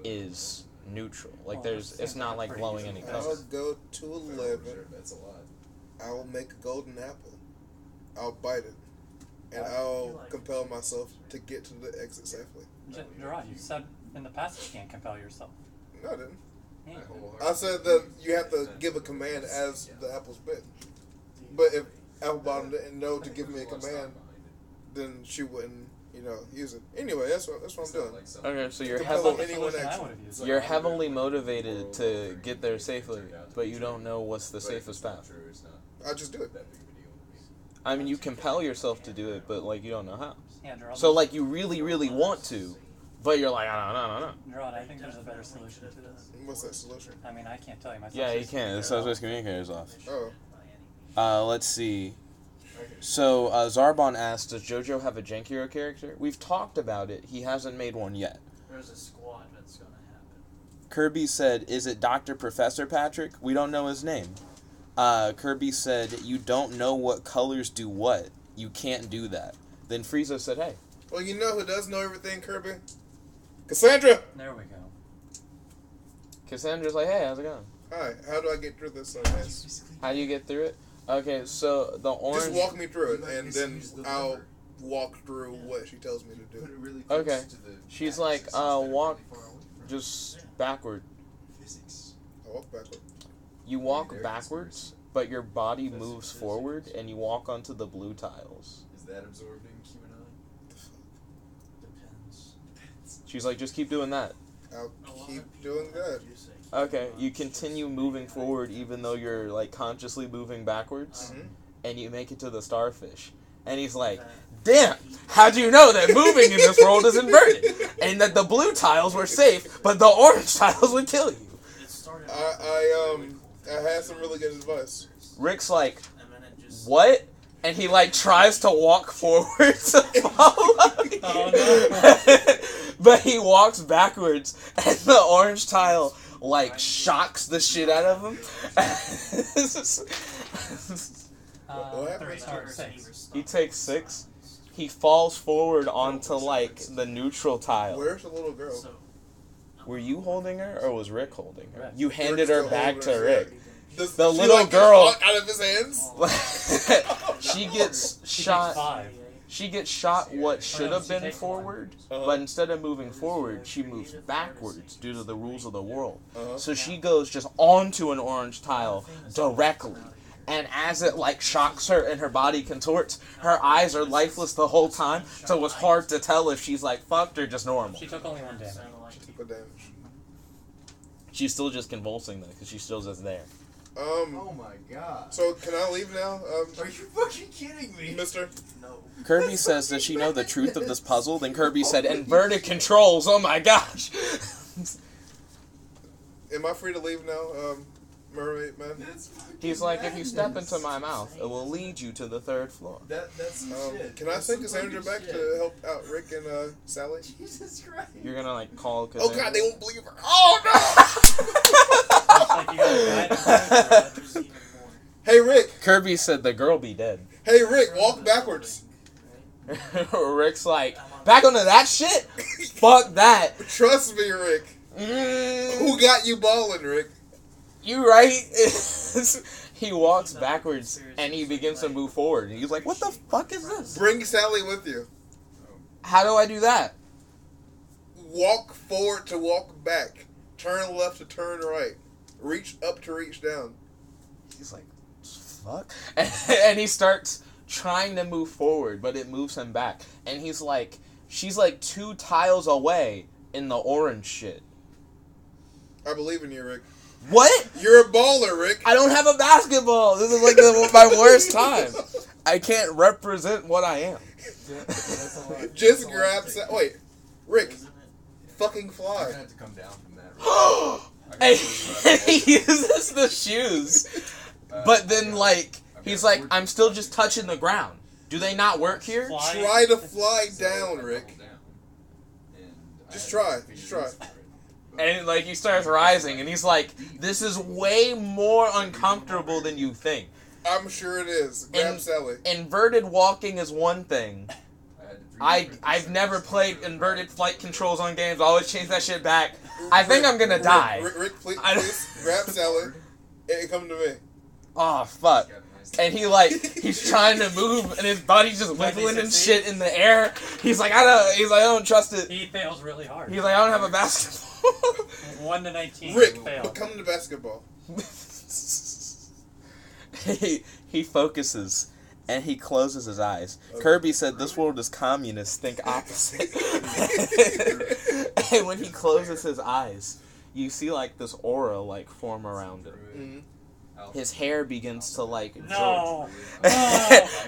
is neutral. Like it's not like glowing any I'll color. go to 11. That's a lot. I will make a golden apple. I'll bite it. And I'll compel myself to get to the exit safely. Gerard, you said in the past you can't compel yourself. No, I didn't. Yeah. I said that you have to give a command as the apple's bitten. But if Applebottom didn't know to give me a command, then she wouldn't, use it. Anyway, that's what I'm doing. Okay, so you're Compel heavily anyone Solution I action. would have used. you're heavily motivated to get there safely, but you don't know what's the safest path. I just do it. I mean, you compel yourself to do it, but like you don't know how. Yeah, Gerard. So like you really, really want to, but you're like, I don't know. Gerard, I think there's a better solution to this. What's that solution? I mean, I can't tell you myself. Yeah, you can. The subspace communicator's off. Oh. Let's see. So Zarbon asked, does JoJo have a Jank Hero character? We've talked about it. He hasn't made one yet. There's a squad that's gonna have Kirby said, "Is it Dr. Professor Patrick? We don't know his name." Kirby said, "You don't know what colors do what. You can't do that." Then Frieza said, "Hey." Well, you know who does know everything, Kirby? Cassandra! There we go. Cassandra's like, "Hey, how's it going? Hi, how do I get through this mess? How do you get through it?" Okay, so the orange... Just walk me through it, and then I'll walk through what she tells me to do. Okay. She's like, walk just backward. I walk backward. You walk backwards, but your body moves forward, and you walk onto the blue tiles. Is that absorbed in QAnon? Depends. She's like, just keep doing that. I'll keep doing that. Okay, you continue moving forward even though you're, like, consciously moving backwards, and you make it to the starfish. And he's like, "Damn, how'd you know that moving in this world is inverted? And that the blue tiles were safe, but the orange tiles would kill you?" I had some really good advice. Rick's like, "What?" And he, like, tries to walk forward to follow you. Oh, no. But he walks backwards, and the orange tile, like, shocks the shit out of him. What happened? 3 or 6. He takes 6. He falls forward onto, like, the neutral tile. Where's the little girl? Were you holding her, or was Rick holding her? Rick. You handed her back to Rick. Does The she, little like, girl- get out of his hands? She gets She shot. takes 5. She gets shot what should have been takes forward, Uh-huh. but instead of moving forward, she moves backwards due to the rules of the world. Uh-huh. So she goes just onto an orange tile directly. And as it, like, shocks her and her body contorts, her eyes are lifeless the whole time, so it's hard to tell if she's, like, fucked or just normal. She took only 1 damage. Good damage. She's still just convulsing, though, because she's still just there. Oh my god. So can I leave now, Are you fucking kidding me? Mister? No. Kirby says, "Does she know the truth of this puzzle?" Then Kirby said, "Inverted controls, oh my gosh!" Am I free to leave now, mermaid man? He's like, "If you step into my mouth, it will lead you to the 3rd floor." That's some shit. Can I That's send some Cassandra fucking back shit. to help out Rick and Sally? Jesus Christ. You're gonna, like, call Oh Cassandra? god, they won't believe her. Oh no! Like you got a guy There's even more. Hey Rick! Kirby said the girl be dead. Hey Rick, walk backwards. Rick's like, "Back onto that shit? Fuck that." Trust me, Rick. Who got you balling, Rick? You right? He walks backwards and he begins to move forward. And he's like, "What the fuck is this? Bring Sally with you. How do I do that?" Walk forward to walk back. Turn left to turn right. Reach up to reach down. He's like, "Fuck?" And he starts trying to move forward, but it moves him back. And he's like, she's like 2 tiles away in the orange shit. I believe in you, Rick. What? You're a baller, Rick. I don't have a basketball. This is like my worst time. I can't represent what I am. Just grab Wait, Rick. Isn't it? Fucking I'm fly. gonna have to come down from that. And he uses the shoes. But then, like, he's like, "I'm still just touching the ground. Do they not work here?" Try to fly down, Rick. Just try. Just try. And, like, he starts rising, and he's like, "This is way more uncomfortable than you think. I'm sure it is. Grab Sally. Inverted walking is one thing. I've never played inverted flight controls on games. I always change that shit back. I think I'm gonna die." Rick, please grab Sally and come to me. Oh, fuck. And he's trying to move, and his body's just wiggling and shit in the air. He's like, I don't trust it. He fails really hard. He's like, "I don't have a basketball." 1 to 19. Rick, failed. come to basketball. He focuses, and he closes his eyes. Kirby said, "This world is communist, think opposite." And when he closes his eyes, you see, like, this aura, like, form around him. Mm-hmm. His hair begins to, like, No.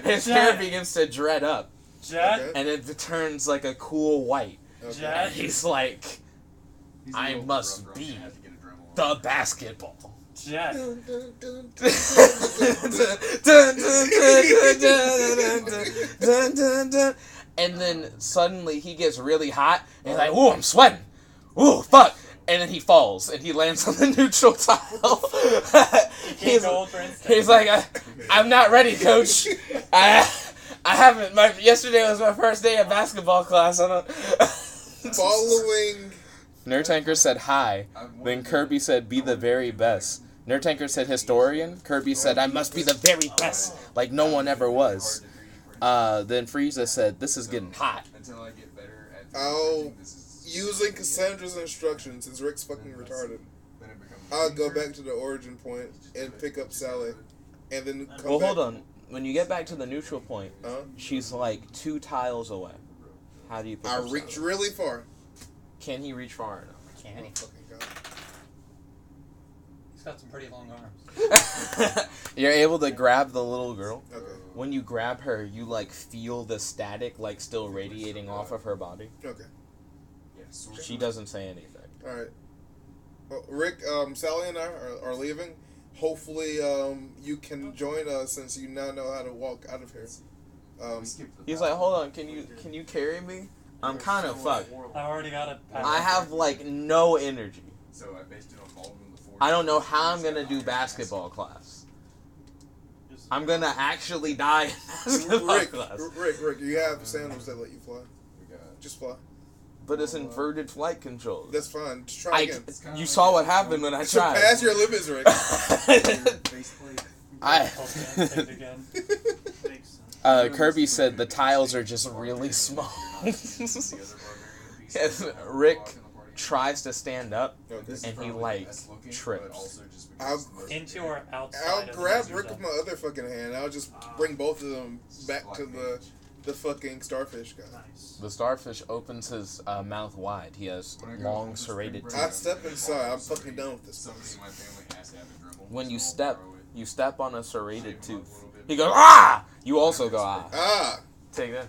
his hair begins to dread up, Jet. Okay. and it turns like a cool white. Okay. Jet. He's like, "I must be the basketball." Jet. And then suddenly he gets really hot, and he's like, "Ooh, I'm sweating. Ooh, fuck." and then he falls, and he lands on the neutral tile. He's like, I'm not ready, coach. I haven't. Yesterday was my first day of basketball class. I don't. Following. Nerdtanker said hi. Then Kirby said, be the very best. Nerdtanker said historian. Kirby said, I must be the very best, like no one ever was. Then Frieza said, this is getting hot. Until I get better at Using Cassandra's instructions, since Rick's fucking retarded, I'll go back to the origin point and pick up Sally, and then come Well, back. hold on. When you get back to the neutral point, she's like 2 tiles away. How do you pick I up reach Sally? really far. Can he reach far enough? Can he? Fucking God. He's got some pretty long arms. You're able to grab the little girl. Okay. When you grab her, you like feel the static like still radiating off of her body. Okay. She doesn't say anything. All right. Well, Rick, Sally and I are leaving. Hopefully, you can join us since you now know how to walk out of here. He's like, hold on, can you carry me? I'm kind of fucked. I already got it. I have like no energy. So I based it on Baldwin the Fourth. I don't know how I'm gonna do basketball class. I'm gonna actually die in basketball class. Rick, you have sandals that let you fly. Just fly. But it's inverted flight controls. That's fine. Just try again. You saw what happened when I tried. Surpass your limits, Rick. Kirby said the tiles are just really small. Rick tries to stand up, and he like trips. Into or outside. I'll grab Rick with my other fucking hand. I'll just bring both of them back to the fucking starfish guy. Nice. The starfish opens his mouth wide. He has long serrated I teeth. step inside. I'm fucking done with this. When you step on a serrated tooth. He goes, ah! You also go, ah. Ah! Take that.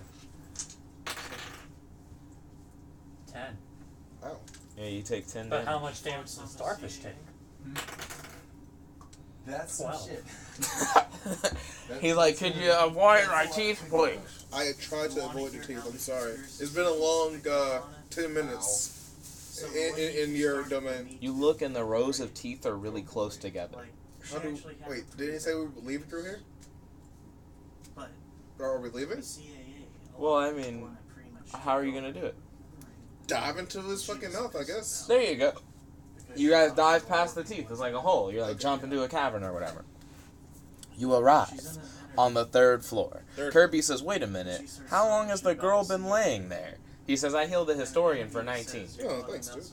10. Ow. Yeah, you take 10 But damage. how much damage does the starfish take? That's some 12. shit. He's like, could you avoid my teeth, please? I tried to avoid the teeth. I'm sorry. It's been a long 10 minutes in your domain. You look and the rows of teeth are really close together. Wait, didn't he say we were leaving through here? Or are we leaving? Well, I mean, how are you going to do it? Dive into his fucking mouth, I guess. There you go. You guys dive past the teeth. It's like a hole. You're like jump into a cavern or whatever. You arrive on the 3rd floor. Kirby says, wait a minute. How long has the girl been laying there? He says, I healed a historian for 19. Oh, thanks, dude.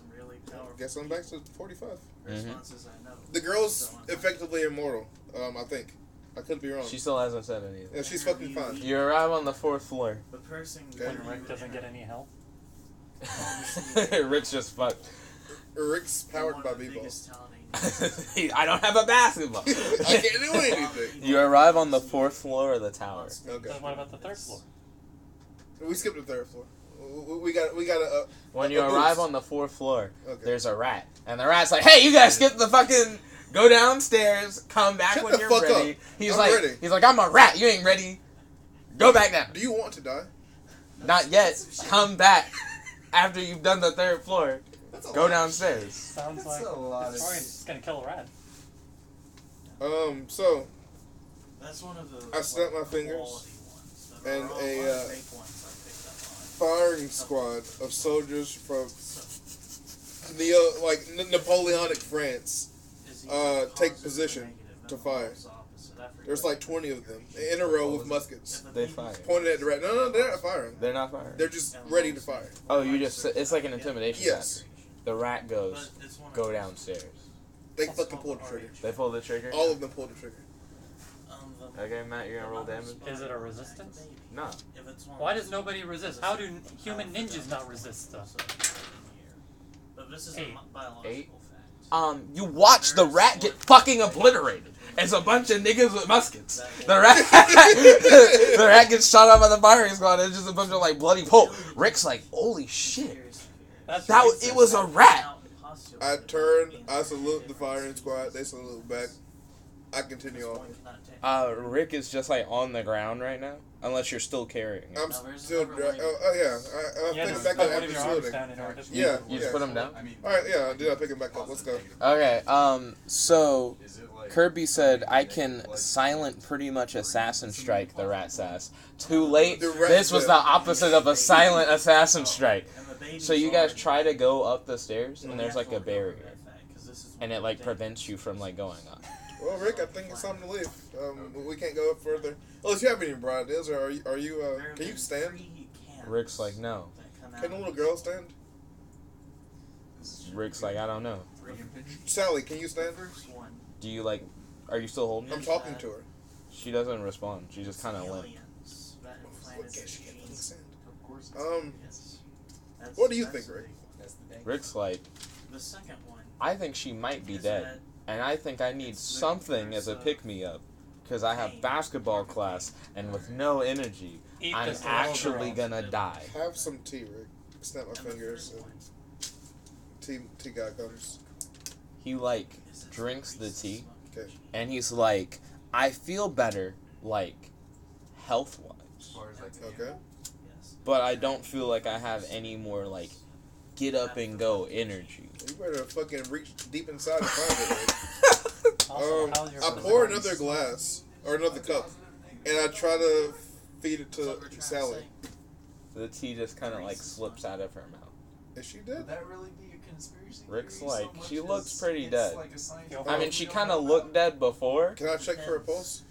Guess I'm back to 45. Mm-hmm. The girl's effectively immortal, I think. I could be wrong. She still hasn't said anything. Yeah, she's fucking fine. You arrive on the 4th floor. When Rick doesn't get any help. Rick's just fucked. Rick's powered by B-balls. I don't have a basketball. I can't do anything. You arrive on the 4th floor of the tower. Okay. Then what about the 3rd floor? We skipped the 3rd floor. We got a. When you arrive on the 4th floor, Okay. there's a rat. And the rat's like, hey, you guys skip the fucking... Go downstairs, come back Shut when the you're fuck ready. up. He's I'm like, ready. He's like, I'm a rat. You ain't ready. Go back down. Do you want to die? Not yet. Come back after you've done the 3rd floor. Go downstairs. Sounds That's like a lot of it's gonna kill a rat. So That's one of the I snapped my fingers, quality ones. There and are a, lot of fake ones I picked up firing squad of soldiers from Napoleonic France on. Is either take positive or position negative, to and fire. it's opposite. I forget There's like 20 of them in a row with muskets if a They baby- fire. pointed at the rat. No, they're not firing. They're not firing. They're just ready to fire. Oh, you just... It's like an intimidation Yes. tactic. The rat goes, But it's one of go those. downstairs. They fucking pulled the trigger. They pull the trigger? All of them pulled the trigger. The- Okay, Matt, you're gonna roll damage? Is it a resistance? No. If it's one Why of does those- nobody resist? How do human ninjas not resist stuff? But this is 8. a biological 8? fact. You watch the rat get fucking obliterated. It's a bunch of niggas with muskets. The rat, the rat gets shot up by the firing squad. It's just a bunch of like bloody pole. Rick's like, holy shit! That's It was a rat. I turn, I salute the firing squad, they salute back. I continue This on. one cannot take. Rick is just like on the ground right now, unless you're still carrying it. I'm No, there's still. another way. Oh yeah. I Yeah, pick just it back put up one after of your arms saluting. down in order to Yeah, You just put him down? I mean, All right, yeah, I did. I pick him back up. Let's go. Okay. So is it like Kirby said I can silent pretty much assassin strike the rat sass. Too late. The rat This was sass. the opposite of a silent assassin strike. And the babies So you guys are- try to go up the stairs, the and there's like a natural barrier, that fact, 'cause this is and one it like of the prevents you from like going up. Well, Rick, I think it's time to leave. We can't go up further. Unless you have any broad ideas, or are you? There have Can you been stand? 3 camps Rick's like, no. that come out Can a of little this. girl stand? Rick's like, I don't know. Sally, can you The stand? first one, Do you like? Are you still holding I'm her? talking to her. She doesn't respond. She just kind of limp. aliens that implanted What can she their get from the genes. stand? Of course. Yes. That's- What do you that's think, the Rick? big one. That's the thing. Rick's like, The second one I think she might be is dead, that and I think I need It's the something as a universe of pick-me-up, because I have pain. basketball class, and with no energy, Eat I'm this little actually girl. gonna die. Have some tea, Rick. Snap my and the fingers. third one Tea guy comes. He like is that drinks the priests tea, smoke Okay. and he's like, I feel better, like, health-wise. As far as like Okay. Yes. But I don't feel like I have any more, like, get up and go energy. You better fucking reach deep inside and find it, Rick. Also, how's your I brother? pour another glass or another cup, and I try to feed it Is that to what you're trying to Sally. say? The tea just kind of, like, slips out of her mouth. Is she would dead? that really be a conspiracy? Rick's theory like, so much she looks as pretty it's dead. Like a scientific Yo, I mean, fact she we kind don't of know looked about? dead before. Can I check for a pulse?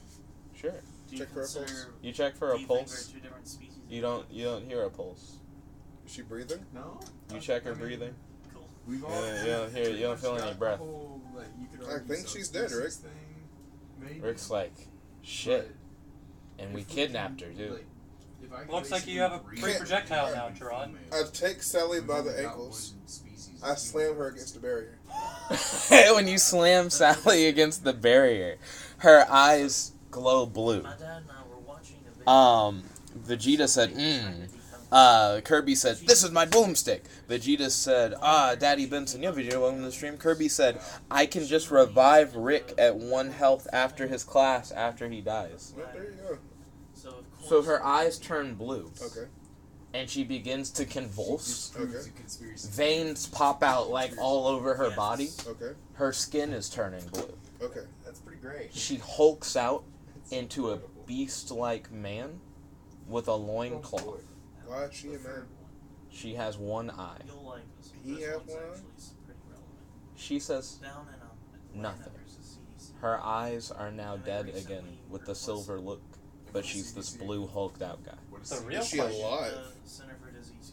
Sure. Do you Check for a pulse. consider You check for a do you think pulse. they're two different species You of don't hear a pulse. Is she breathing? No. You check her I mean, breathing. Cool. We've all. Yeah, you don't hear- you don't feel any breath. I think she's dead, Rick. Rick's like, shit. And we kidnapped her, dude. Looks like you have a free projectile now, Gerard. I take Sally by the ankles. I slam her against the barrier. When you slam Sally against the barrier, her eyes glow blue. My dad and I were watching a video. Vegeta said, Kirby said, this is my boomstick. Vegeta said, Daddy Benson, you have a video welcome to the stream. Kirby said, I can just revive Rick at 1 health after his class after he dies. Well, there you go. So, of course, So her eyes turn blue, Okay. and she begins to convulse. Okay. Veins pop out like all over her body. Okay. Her skin is turning blue. Okay. That's pretty great. She hulks out into a beast-like man with a loincloth. Why is she a man? She has 1 eye. You'll like this. He This has one's one? actually pretty relevant. She says Down in Atlanta, nothing. there's a CDC. her eyes are now And they dead recently again with the silver look, but she's this blue hulked out guy. The real Is she question. alive? The Center for Disease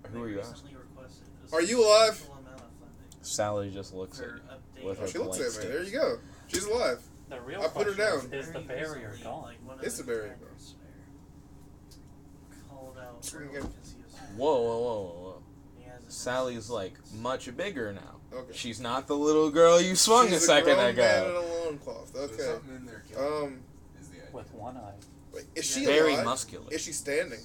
Control. Who are They you recently asking? requested a Are you alive? substantial amount of funding Sally just looks at for you. updating- With Oh, her she looks at me. blank There you go. She's alive. The real I put her question down. is the Very barrier recently, gone? like, one of It's the barrier commanders called out Screw early again. because he was- Whoa. he has a Sally's like much bigger now. Okay. She's not the little girl you swung She's a second grown man in ago. a loincloth. There's Okay. something in there killing is the idea. With 1 eye. Wait, is she Very alive? muscular. Is she standing?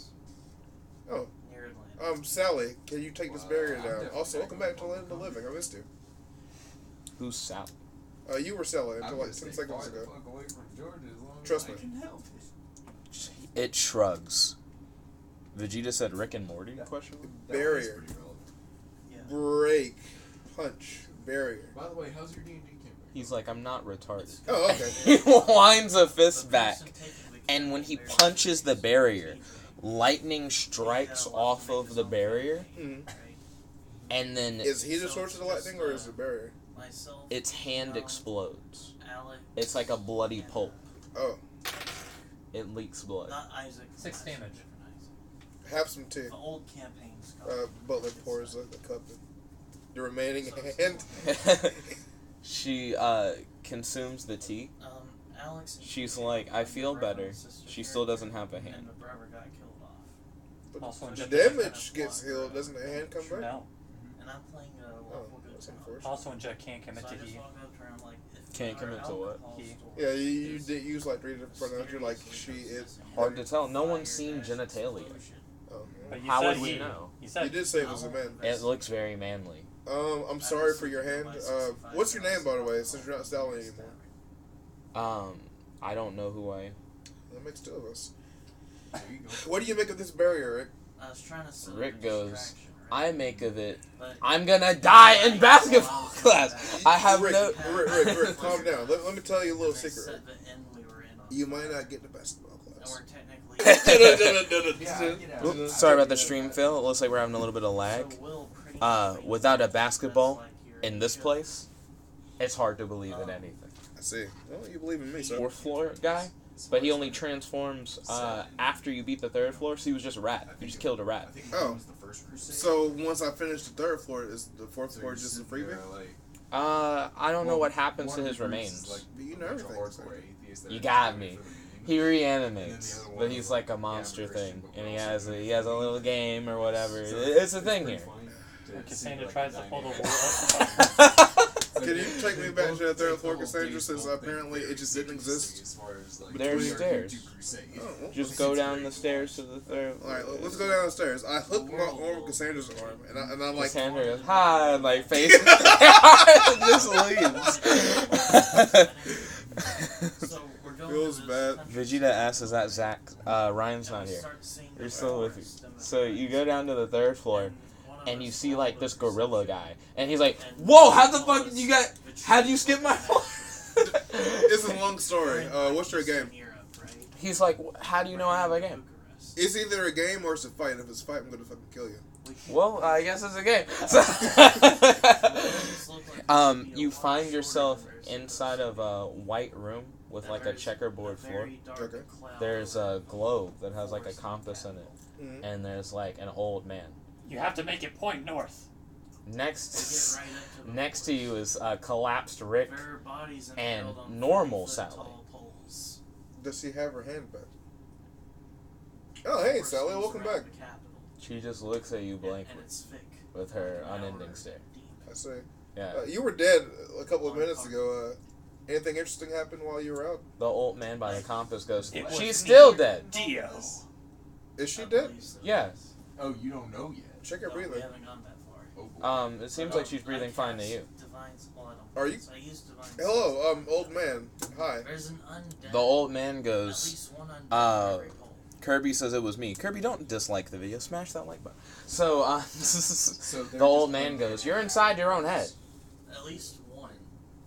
Oh. near Atlanta. Sally, can you take this Wow, barrier I'm down? definitely Also, welcome not back to gonna Land of the go Living. I missed you. Who's Sally? You were Sally I'm until gonna like 10 stay seconds far the ago. fuck away from Georgia as long Trust as me. I can help it. It shrugs. Vegeta said Rick and Morty? Question mark? That was Barrier. pretty relevant. Yeah. Break. Punch. Barrier. By the way, how's your D&D campaign? He's like, I'm not retarded. Oh, okay. He winds a The fist back, person taking the and when he barrier punches the is barrier, procedure. lightning strikes off of the barrier, Mhm. Right? and then Is he the source of the lightning or is it the barrier? Myself, its hand John, explodes. Alex, It's like a bloody and, pulp. Oh. It leaks blood. Not Isaac. 6 Isaac, damage. different Isaac. Have some tea. The old campaign scholar. Butler pours a cup in. The remaining hand. She consumes the tea. Alex. and She's Peter, like, I feel brother and better. sister She still character, doesn't have a And hand. the brother got killed off. But Also in the Jet- damage gets healed, doesn't the hand come back? No. And I'm playing a Oh, lawful good that's town. unfortunate. Also when Jet can't commit So to I just he. walk up to her and I'm like, if Can't our commit to what? alcohol He. store Yeah, you is did use like 3 different pronouns. You're like, she is. Hard to tell. No fire one's seen dash genitalia. explosion. Oh, But you How said would we he. know? You You said did say it was a man. It looks very manly. I'm sorry for your hand. What's your name, by the way, since you're not Sally anymore? I don't know who I am. That makes two of us. There you go. What do you make of this barrier, Rick? I was trying to set Rick up a goes, distraction, right? I make of it, But I'm gonna die in basketball class. I have Rick, no... Rick, calm down. Let me tell you a little and they secret. said the end we were in on. You might not get the basketball And class. we're technically. Oops, sorry about the stream fail. It looks like we're having a little bit of lag. So Will pretty much Without a that's basketball like your in this ego. place, it's hard to believe in anything. I see. Well, you believe in me, sir. Fourth floor guy, but he only transforms after you beat the third floor, so he was just a rat. You just killed a rat. I think Oh. it was the first crusade. So once I finish the third floor, is the fourth floor you're just a sitting freebie? there, like, I don't know well, what happens one to of his the groups is, remains. like, But you a know bunch of everything, hardcore so- atheists that You are got just me. waiting for the meeting. He And reanimates, then the other but one he's is like a like, yeah, I'm monster Christian, thing, but and we're he also has a little game or whatever. So It's a thing pretty here. funny to When see, Cassandra like, tries the to pull the dynamic. wool up. Can you take me back to the third floor, Both Cassandra, days, since both apparently things it just very didn't interesting exist? as far as, like, There's we are stairs. into crusade. Oh, well, Just It's go very down the cool. stairs to the third. Alright, let's go down the stairs. I hook my arm with Cassandra's arm, and I'm like, Cassandra goes, hi, and like face and just leaves. So we're going Feels to this bad. country Vegeta asks, is that Zach? Ryan's and not we here. start seeing We're the still with you. forest and the So you go down to the third floor, and one of and you us see will like look this for gorilla something. guy, and he's like, And whoa, how the one fuck of did you us get? would How did you choose skip my what floor? it's a long story. What's your game? Eastern Europe, right? He's like, how do you know I have a game? Bucharest. It's either a game or it's a fight. If it's a fight, I'm gonna fucking kill you. We can't- Well, I guess it's a game. Those look like they should be a You lot find shorter yourself than they're inside supposed of a white room with to. like a There's checkerboard floor. very dark Okay. cloud There's over a globe that has like a compass in it, Mhm. and there's like an old man. You have to make it point north. They Next, get right up to the next to you is collapsed Rick. Their bodies and impaled on normal 40-foot Sally. tall poles. Does she have her hand back? Oh, hey, Force Sally, goes welcome around back. the capital. She just looks at you And blankly it's thick. with her Like an unending hour stare. deep. I see. Yeah. You were dead a couple of minutes ago. Anything interesting happened while you were out? The old man by the compass goes, It was she's me. still dead. Dio. Is she I dead? believe so. Yeah. Oh, you don't know yet. Check her No, we breathing. haven't gone that far. Oh, boy. It seems like she's breathing fine to you. Divines, well, I don't Are you- so I use divine Hello, old man. Hi. There's an undead. The old man At goes, least one undead uh, in every pole. Kirby says it was me. Kirby, don't dislike the video. Smash that like button. So, So they're the old just man undead. goes, you're inside your own head. At least one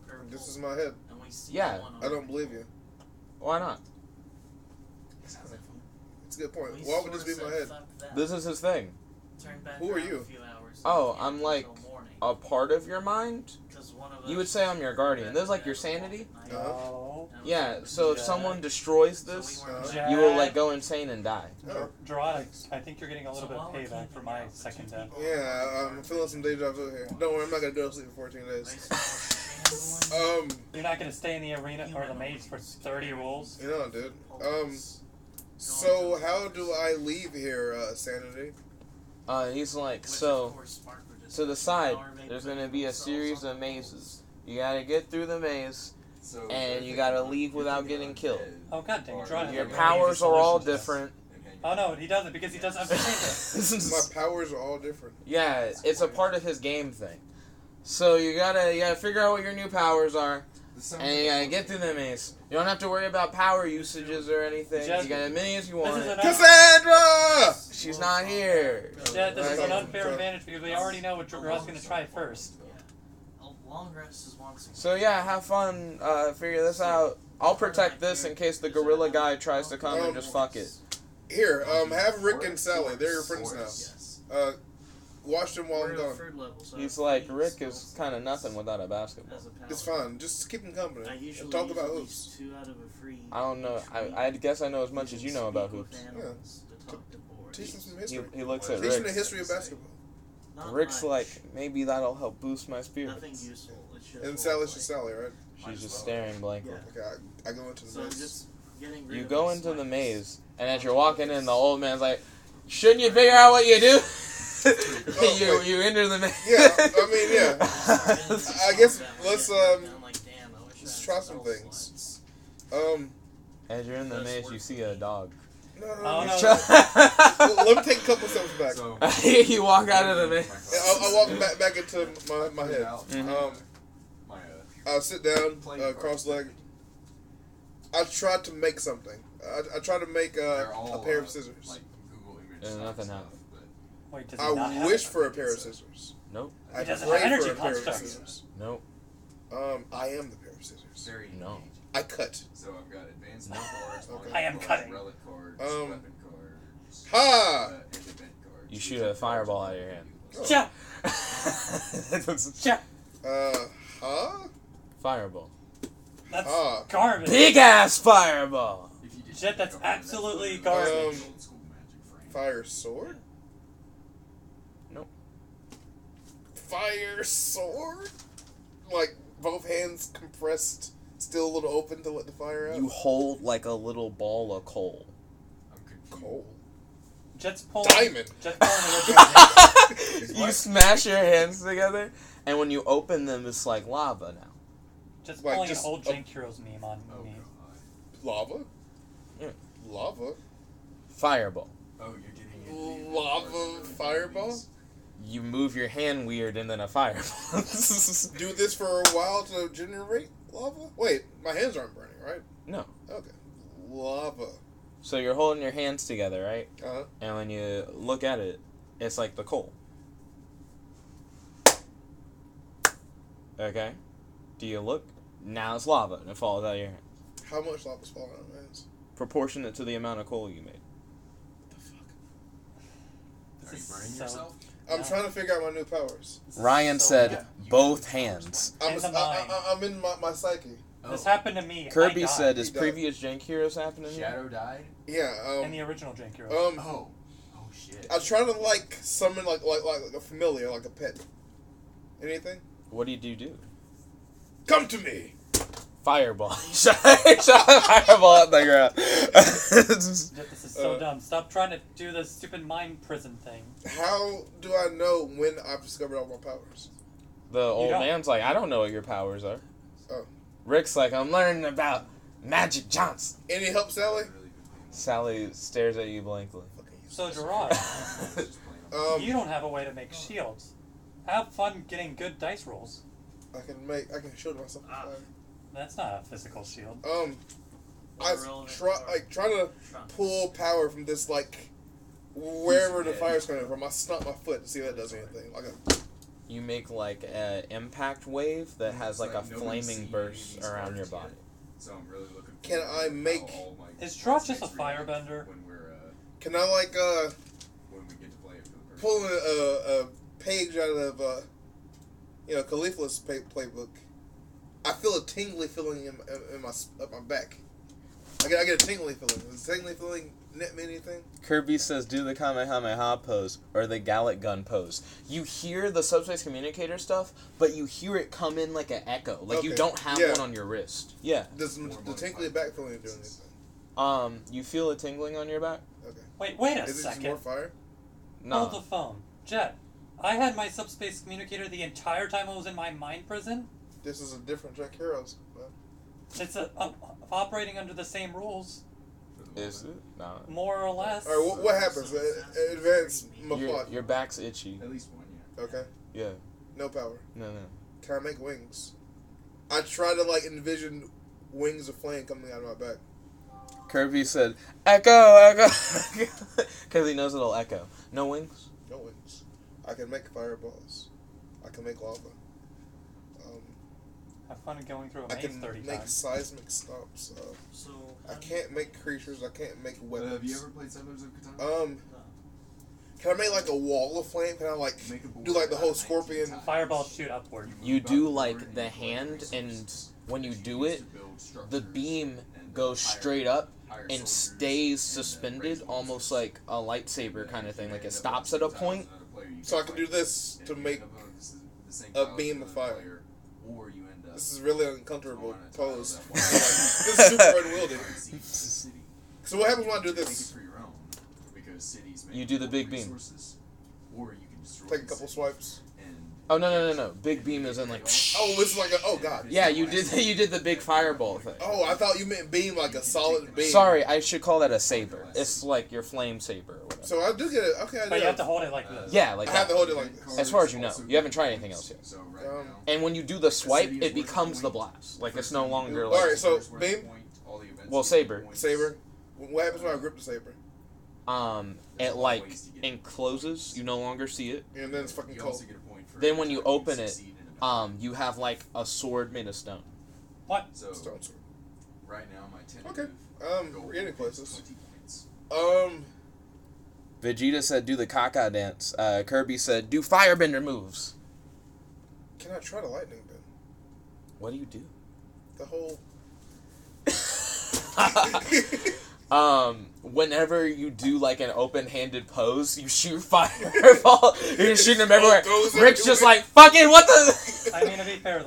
per This pole. is my head. And we see Yeah. one on I don't every believe pole. you. Why not? It's a good point. We Why would this sorta be my said, head? "Fuck that." This is his thing. Turn back Who are around you? a few hours Oh, and I'm can't like until morning. a part of your mind? 'Cause one of You us would say I'm your was guardian. back This is like at your the sanity? night, No. and it was Yeah, like- so if Yeah. someone destroys So we this, weren't Yeah. you will like go insane and die. Oh. Gerard, I think you're getting a little So bit while of we're payback keeping for my out, the second two death. people Yeah, I'm feeling some deja vu here. Don't worry, I'm not gonna go to sleep for 14 days. Basically, shambling, You're not going to stay in the arena or the maze for 30 rolls? You know, dude. poles. So how do I leave here, Sanity? He's like, Which, so of course, Spark would just to the have side, power vapor there's gonna be a themselves series on of the mazes. You gotta get through the maze, So and they're you gotta thinking- leave you're without thinking getting undead killed. Oh, god dang it, are Gerard has Your a very powers easy are all solution to this. different. and hang Oh out. no, he doesn't because he doesn't understand it. My powers are all different. Yeah, it's a part of his game thing. So you gotta figure out what your new powers are, and you gotta get through the maze. You don't have to worry about power usages or anything. Just- You got as many as you This is want. an Cassandra! She's not here. Yeah, this is an Right. unfair advantage because we already know what Gerard's going to try first. A long rest is once. So yeah, have fun. Figure this out. I'll protect this in case the gorilla guy tries to come and just fuck it. Here, have Rick and Sally. They're your friends Yes. now. Watch them while We're I'm at gone. third level, so He's I have like, three Rick skills is kind of nothing without a basketball. as a paladin. It's fine. Just keep them company. I usually And talk use about at hoops. least 2 out of a free. I don't know. each week. I guess I know as much as you Using know about speak with hoops. animals to talk to boards. Teach them some He, history. he looks at Teach them Rick. the history of basketball. Not Rick's much. like, maybe that'll help boost my Nothing spirits. useful. It's just And roleplay. Sally's just Sally, right? She's just staring blankly. Yeah. Okay, I go into the So maze. just getting rid You of go my into the spikes. maze, and as you're walking in, the old man's like, shouldn't you figure out what you do? wait. you enter the maze. Yeah, I mean, yeah. I guess let's, I'm like, damn, I wish let's I try had some spell things. slots. As you're in the maze, you see a dog. No, Oh, no. Well, let me take a couple steps back. So, You walk out of the maze. I'll walk back into my head. Mhm. I'll sit down, cross-legged. I tried to make something. I tried to make They're a all, pair of scissors. Like Google image And nothing stuff, happened. but Wait, does he not I have wish it? for a pair of scissors. Nope. I He doesn't pray have energy for a pair of constructs. scissors. Nope. I am the pair of scissors. very No. unique. I cut. So I've got advanced No. cards, Okay. modern I am cards, cutting. relic cards, Um, weapon cards, Ha! and event cards. You shoot a fireball out of your hand. Oh. Cha! Cha! Huh? Fireball. That's Ah. garbage. Big ass fireball. If you did Jet, that's government, absolutely literally garbage. old school magic frame. Fire sword? Nope. Fire sword? Like both hands compressed, still a little open to let the fire out? You hold like a little ball of coal. I'm confused. Cold. Jet's pulling. Diamond. Jet's pulling the original. You smash your hands together, and when you open them, it's like lava now. Jet's Like, pulling just an old Jank Heroes meme on Oh, me. God. Lava? Yeah. Lava? Fireball. Oh, you're getting into the Lava parts of fireball? movies. You move your hand weird, and then a fireball. Do this for a while to generate lava? Wait, my hands aren't burning, right? No. Okay. Lava. So you're holding your hands together, right? Uh-huh. And when you look at it, it's like the coal. Okay? Do you look? Now it's lava, and it falls out of your hand. How much lava's falling out of my hands? Proportionate to the amount of coal you made. What the fuck? This Are you is burning so- yourself? I'm No. trying to figure out my new powers. This is Ryan so said bad. both hands. I'm, In the mind. I'm in my psyche. This Oh, happened to me. Kirby I died. said, "Is He died. previous Jank Heroes happening?" here?" Shadow died? Yeah, in the original Jank Heroes. Oh. Oh, shit. I try to like summon like a familiar, like a pet. Anything? What did you do? Come to me. Fireball. Shot a fireball at the ground. Jet, this is so dumb. Stop trying to do this stupid mind prison thing. How do I know when I've discovered all my powers? The old don't. man's like, I don't know what your powers are. Oh. Rick's like, I'm learning about Magic Johnson. Any help, Sally? Sally stares at you blankly. So Gerard, you don't have a way to make shields. Have fun getting good dice rolls. I can shield myself. Ah. That's not a physical shield. I try to pull power from this like wherever the fire's coming from. I stomp my foot to see if that does anything. Like a You make like an impact wave that has like a It's like nobody's flaming seen burst any of these around your cards body. yet. So I'm really looking Can forward I to make- how all my Is Trot just a mistakes react firebender? When we're can I like when we get to play it for the first pull time. a page out of Khalifa's playbook? I feel a tingly feeling in my up my back. I get a tingly feeling. Does a tingly feeling net me anything? Kirby says, do the Kamehameha pose or the Gallic gun pose. You hear the subspace communicator stuff, but you hear it come in like an echo. Like you Okay. don't have Yeah. one on your wrist. Yeah. Does the tingly back feeling do anything? You feel a tingling on your back? Okay. Wait a Is it just second. more fire? No. Hold the phone. Jet, I had my subspace communicator the entire time I was in my mind prison. This is a different Jack Heroes. It's operating under the same rules, For the Is moment. it? No. more or less. All right, what happens? Advance my plot. Your back's itchy. At least one, yeah. Okay. Yeah. No power. No. Can I make wings? I try to like envision wings of flame coming out of my back. Kirby said, echo, echo. Because he knows it'll echo. No wings? No wings. I can make fireballs. I can make lava. Have fun going through a I maze can 30 make times. seismic stops. So I can't make creatures. I can't make weapons. Have you ever played Settlers of Catan? Can I make like a wall of flame? Can I like Make a board do like the out whole of 19 scorpion? tiles. Fireballs shoot upward. You move do up like board the and you collect hand, resources. and when you That do use it, to build the structures beam and goes hire- straight up hire and soldiers stays and, suspended, raise almost monsters. like a lightsaber And kind of if thing. you Like end it up stops with at a tiles point. as another player, you So I can can do fight. this If to you make end up with the same a tiles beam as of another fire. player, or you end up This is really an uncomfortable throwing a tile pose. that Like, one- this is super unwieldy. Siege the city. So what happens when I do You can this? Make it for your own, because cities make You do the more big beam. resources, or you can destroy Take a the couple city swipes. and Oh no! Big beam is in like. Oh, it's like a oh god. Yeah, you did the big fireball thing. Oh, I thought you meant beam like a solid beam. Sorry, I should call that a saber. It's like your flame saber or whatever. So I do get it. Okay, I do. But you have to hold it like this. Yeah, like I have that. to hold it like this. As far as you know. You haven't tried anything else yet. So right Um, now, And when you do the swipe, it becomes the blast. Like it's no longer like. Alright, so beam. Well, saber. Saber. What happens when I grip the saber? It like encloses. You no longer see it. And then it's fucking cold. Then when you open it, you have like a sword made of stone. What? So Stone sword. right now my tentative. Okay. We're getting places. 20 points. Vegeta said do the caca dance. Kirby said do firebender moves. Can I try the lightning bend? What do you do? The whole. Whenever you do like an open-handed pose, you shoot fireball. You're shooting them everywhere. Rick's just like, fucking what the? I mean, to be fair,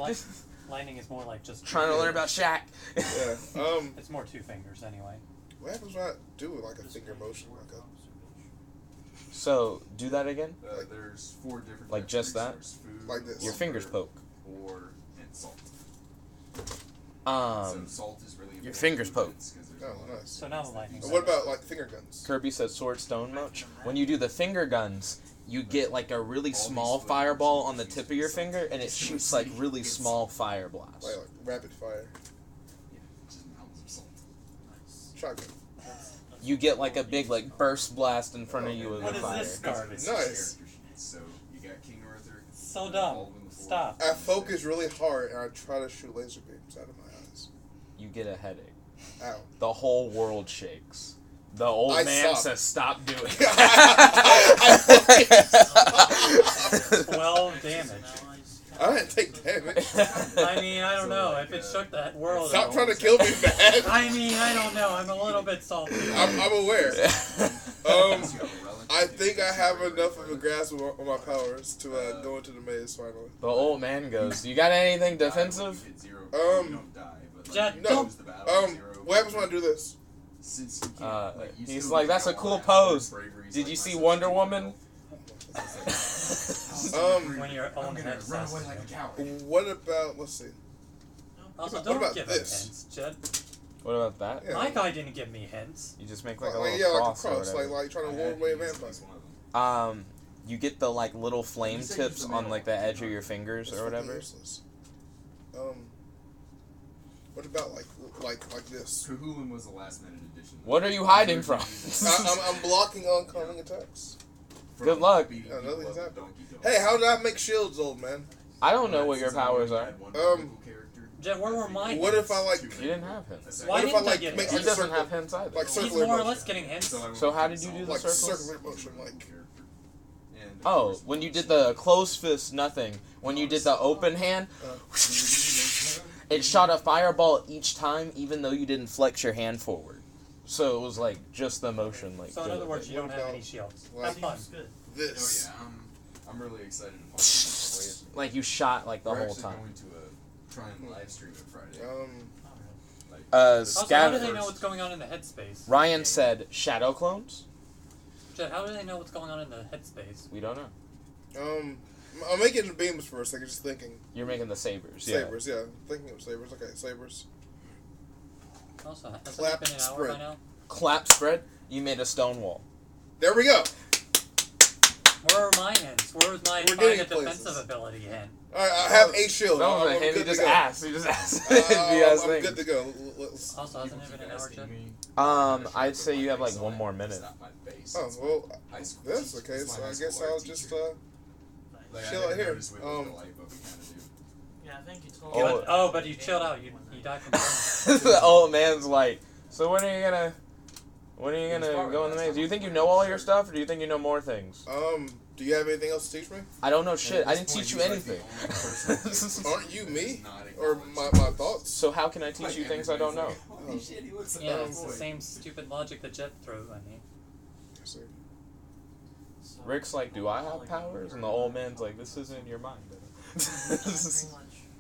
lightning is more like just Trying to learn about Shaq. Yeah. It's more 2 fingers anyway. What happens when I do like a finger motion? Like a. So do that again. There's 4 different. Like types just of that? resource: food, Like this. Your fingers poke. Or and salt. So Um, salt is really your important fingers to poke. defense 'cause there's Oh, a lot of nice. So now the lightning. What about like finger guns? Kirby said sword stone much. When you do the finger guns, you get like a really All small these fireball flavors on the and tip of your juices. finger, and it shoots like really small fire blasts. Like rapid fire. Yeah, just mountains of salt. Shotgun. You get like a big like burst blast in front of you with What the is fire. this garbage? Nice. Character sheets. So you got King Arthur. So dumb. Stop. I focus really hard and I try to shoot laser beams out of my eyes. You get a headache. Ow. The whole world shakes. The old I man stopped. says, "Stop doing it." 12 damage. I didn't take damage. I mean, I don't know. If it shook that world. Stop trying to kill me, man. I mean, I don't know. I'm a little bit salty. I'm aware. I think I have enough of a grasp on my powers to go into the maze finally. The old man goes, "You got anything defensive?" Jet, No. What happens when I do this? He's like, "That's a cool pose. Did you see Wonder Woman?" When your own head assassinated. What about, let's see. Also, What don't about give this? him hints, Jet. What about that? Yeah. My guy didn't give me hints. You just make like a Like, little yeah, like a cross, or cross, whatever. like trying to ward away a vampire. You get the like little flame tips on like the edge of your fingers That's or fucking whatever. useless. What about like this? Kahulin was the last minute addition. What are you hiding from? I'm blocking oncoming attacks. Good luck. Yeah, nothing's happening. Hey, how did I make shields, old man? I don't know what your powers are. Jet, where were my What hints? if I like? You didn't have hints. Why What if I didn't I like get make He like hints? doesn't circle, have hints either. like He's circular more or motion? less getting hints. So how did you do the Like circle? circular motion, like. Oh, when you did the closed fist, nothing. When you did the open hand, it shot a fireball each time, even though you didn't flex your hand forward. So it was like just the motion, like. So in other words, you don't have any shields. Like- Have fun. This. Oh yeah, I'm really excited to find like you shot like the We're whole actually time. going to try and live stream it Friday. Like, Also, how do they Scav- know what's going on in the headspace? Ryan said shadow clones. Jet, how do they know what's going on in the headspace? We don't know. I'm making the beams for a second, just thinking. You're making the sabers. Sabers, yeah. Thinking of sabers. Okay, sabers. Also, has Clap, it been an hour spread. by now? Clap spread. You made a stone wall. There we go. Where are my hints? Where was my We're find getting a places. defensive ability hint? Alright, I have 8 shields. That was I'm a hint. He good to just go. asked. He just asked. If he has I'm things. good to go. Let's- Also, hasn't it been an hour, Jet? I'd say you have like one more minute. Oh, well, if that's the case, I guess I'll just chill out here. Yeah, I think you told Oh. me. Oh, but you chilled out. You died from burn. The old man's like, so when are you gonna go in the maze? Do you think you know all your stuff, or do you think you know more things? Do you have anything else to teach me? I don't know shit. I didn't teach you anything. Aren't you me? Or my thoughts? So how can I teach you things I don't know? Holy shit, he looks Yeah, like it's the same stupid logic that Jet threw at me. Yes, sir. So, Rick's like, do I have powers? And the old man's like, this isn't your mind. I pretty much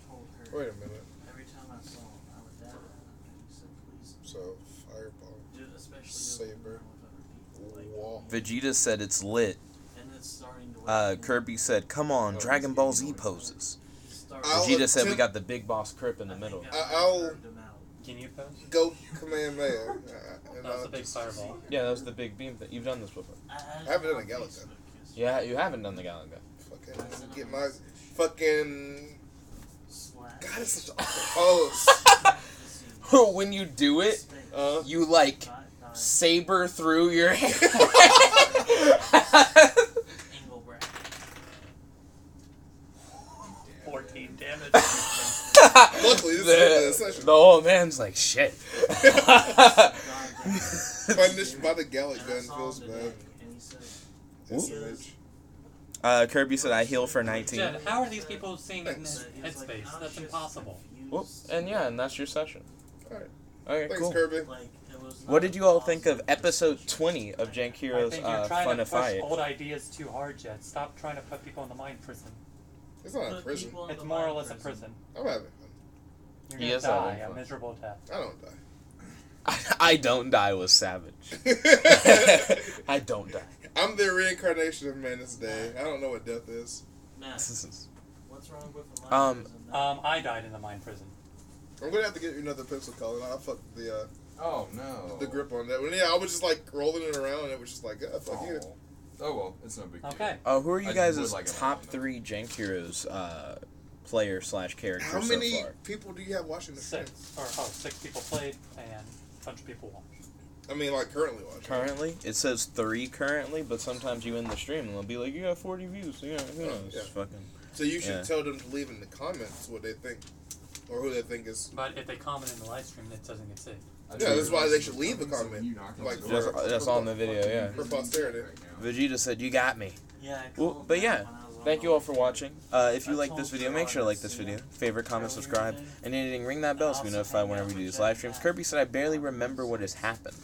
told her Wait a minute. every time I saw him, I would dab at him and he said, please, So, fireball. especially Saber. with other people. Wall. Vegeta said it's lit. And it's starting to Kirby said, come on, Dragon Ball Z poses. I'll Vegeta said we attempt- got the big boss Crip in the middle. I'll Can you pose? go Kamehameha. And That was I'll a big just- fireball. Yeah, that was the big beam thing. You've done this before. I haven't done a Galaga. Yeah, you haven't done the Galaga. Fucking get my fucking. Slash. God, it's such an awful pose. when you do it, Space. you like Dot, dot, saber through your hair. angle bracket. 14 damage. Luckily, this is a session. The old man's like, shit. God damn. Punished by the Gallic And I gun saw feels him bad. today, and he said, That's Whoop. image. Kirby said I heal for 19. Jed, how are these people seeing in Thanks. he was like, headspace? I'm That's just impossible. Well, confused. and yeah, and that's your session. Alright. Okay, Thanks, cool. Kirby. Like, it was What not did you all think of positive episode discussion. 20 of Jank I Heroes think you're trying to push Funnifyic? old ideas too hard, Jed. Stop trying to put people in the mind prison. It's not a Put prison. people in It's the more or mind less a prison. I'm having fun. You're He gonna is having die a fun. miserable death. I don't die. I don't die was savage. I don't die. I'm the reincarnation of Manus Day. I don't know what death is. Matt, This what's wrong with the mind prison, Matt? I died in the mind prison. I'm gonna have to get you another pencil color. I'll fuck the Oh no. the grip on that one. Yeah, I was just like rolling it around and it was just like, oh, fuck you. Oh well, it's no big deal. Okay. who are you I guys' would like top another. 3 Jank Heroes player / characters How so many far? people do you have watching the stream? 6 people played and a bunch of people watched. I mean, like currently watching. Currently? It says 3 currently, but sometimes you end the stream and they'll be like, you got 40 views. Yeah, who knows? yeah. Fucking. So you should Yeah. tell them to leave in the comments what they think, or who they think is. But if they comment in the live stream, it doesn't get saved. Yeah, that's why they should leave a comment. Like, That's on the video, yeah. For posterity. Vegeta said, you got me. Yeah, I Well, called but Matt yeah, when I was on thank the you all live for stream. watching. If you like this video, make sure to like this video. Favorite, comment, subscribe, and anything, ring that bell so you notified whenever we do these live streams. Kirby said, I barely remember what has happened.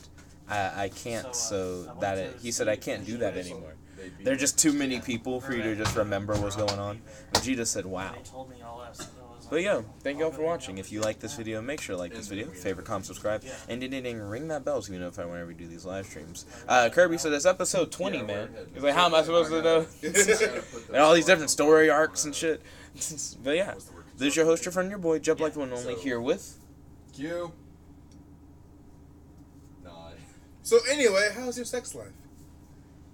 I can't, so that it, he said I can't do that anymore. There are just too many people for you to just remember what's going on. Vegeta said, wow. They told me all that stuff. I was But like, yo, thank you all I'll for go watching. down If you with like this Matt. video, make sure to like this video. Favorite, comment, subscribe, and ding, ring that bell so you notified whenever we do these live streams. Kirby said it's episode 20, man. He's like, how am I supposed to know? And all these different story arcs and shit. But yeah, this is your host, your friend, your boy, Jump Like the One and Only, here with... Q. Nod. So anyway, how's your sex life?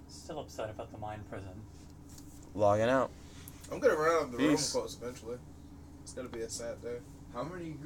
Still upset about the mind prison. Logging out. I'm gonna run out of the room Peace. close eventually. It's gonna be a sad day. How many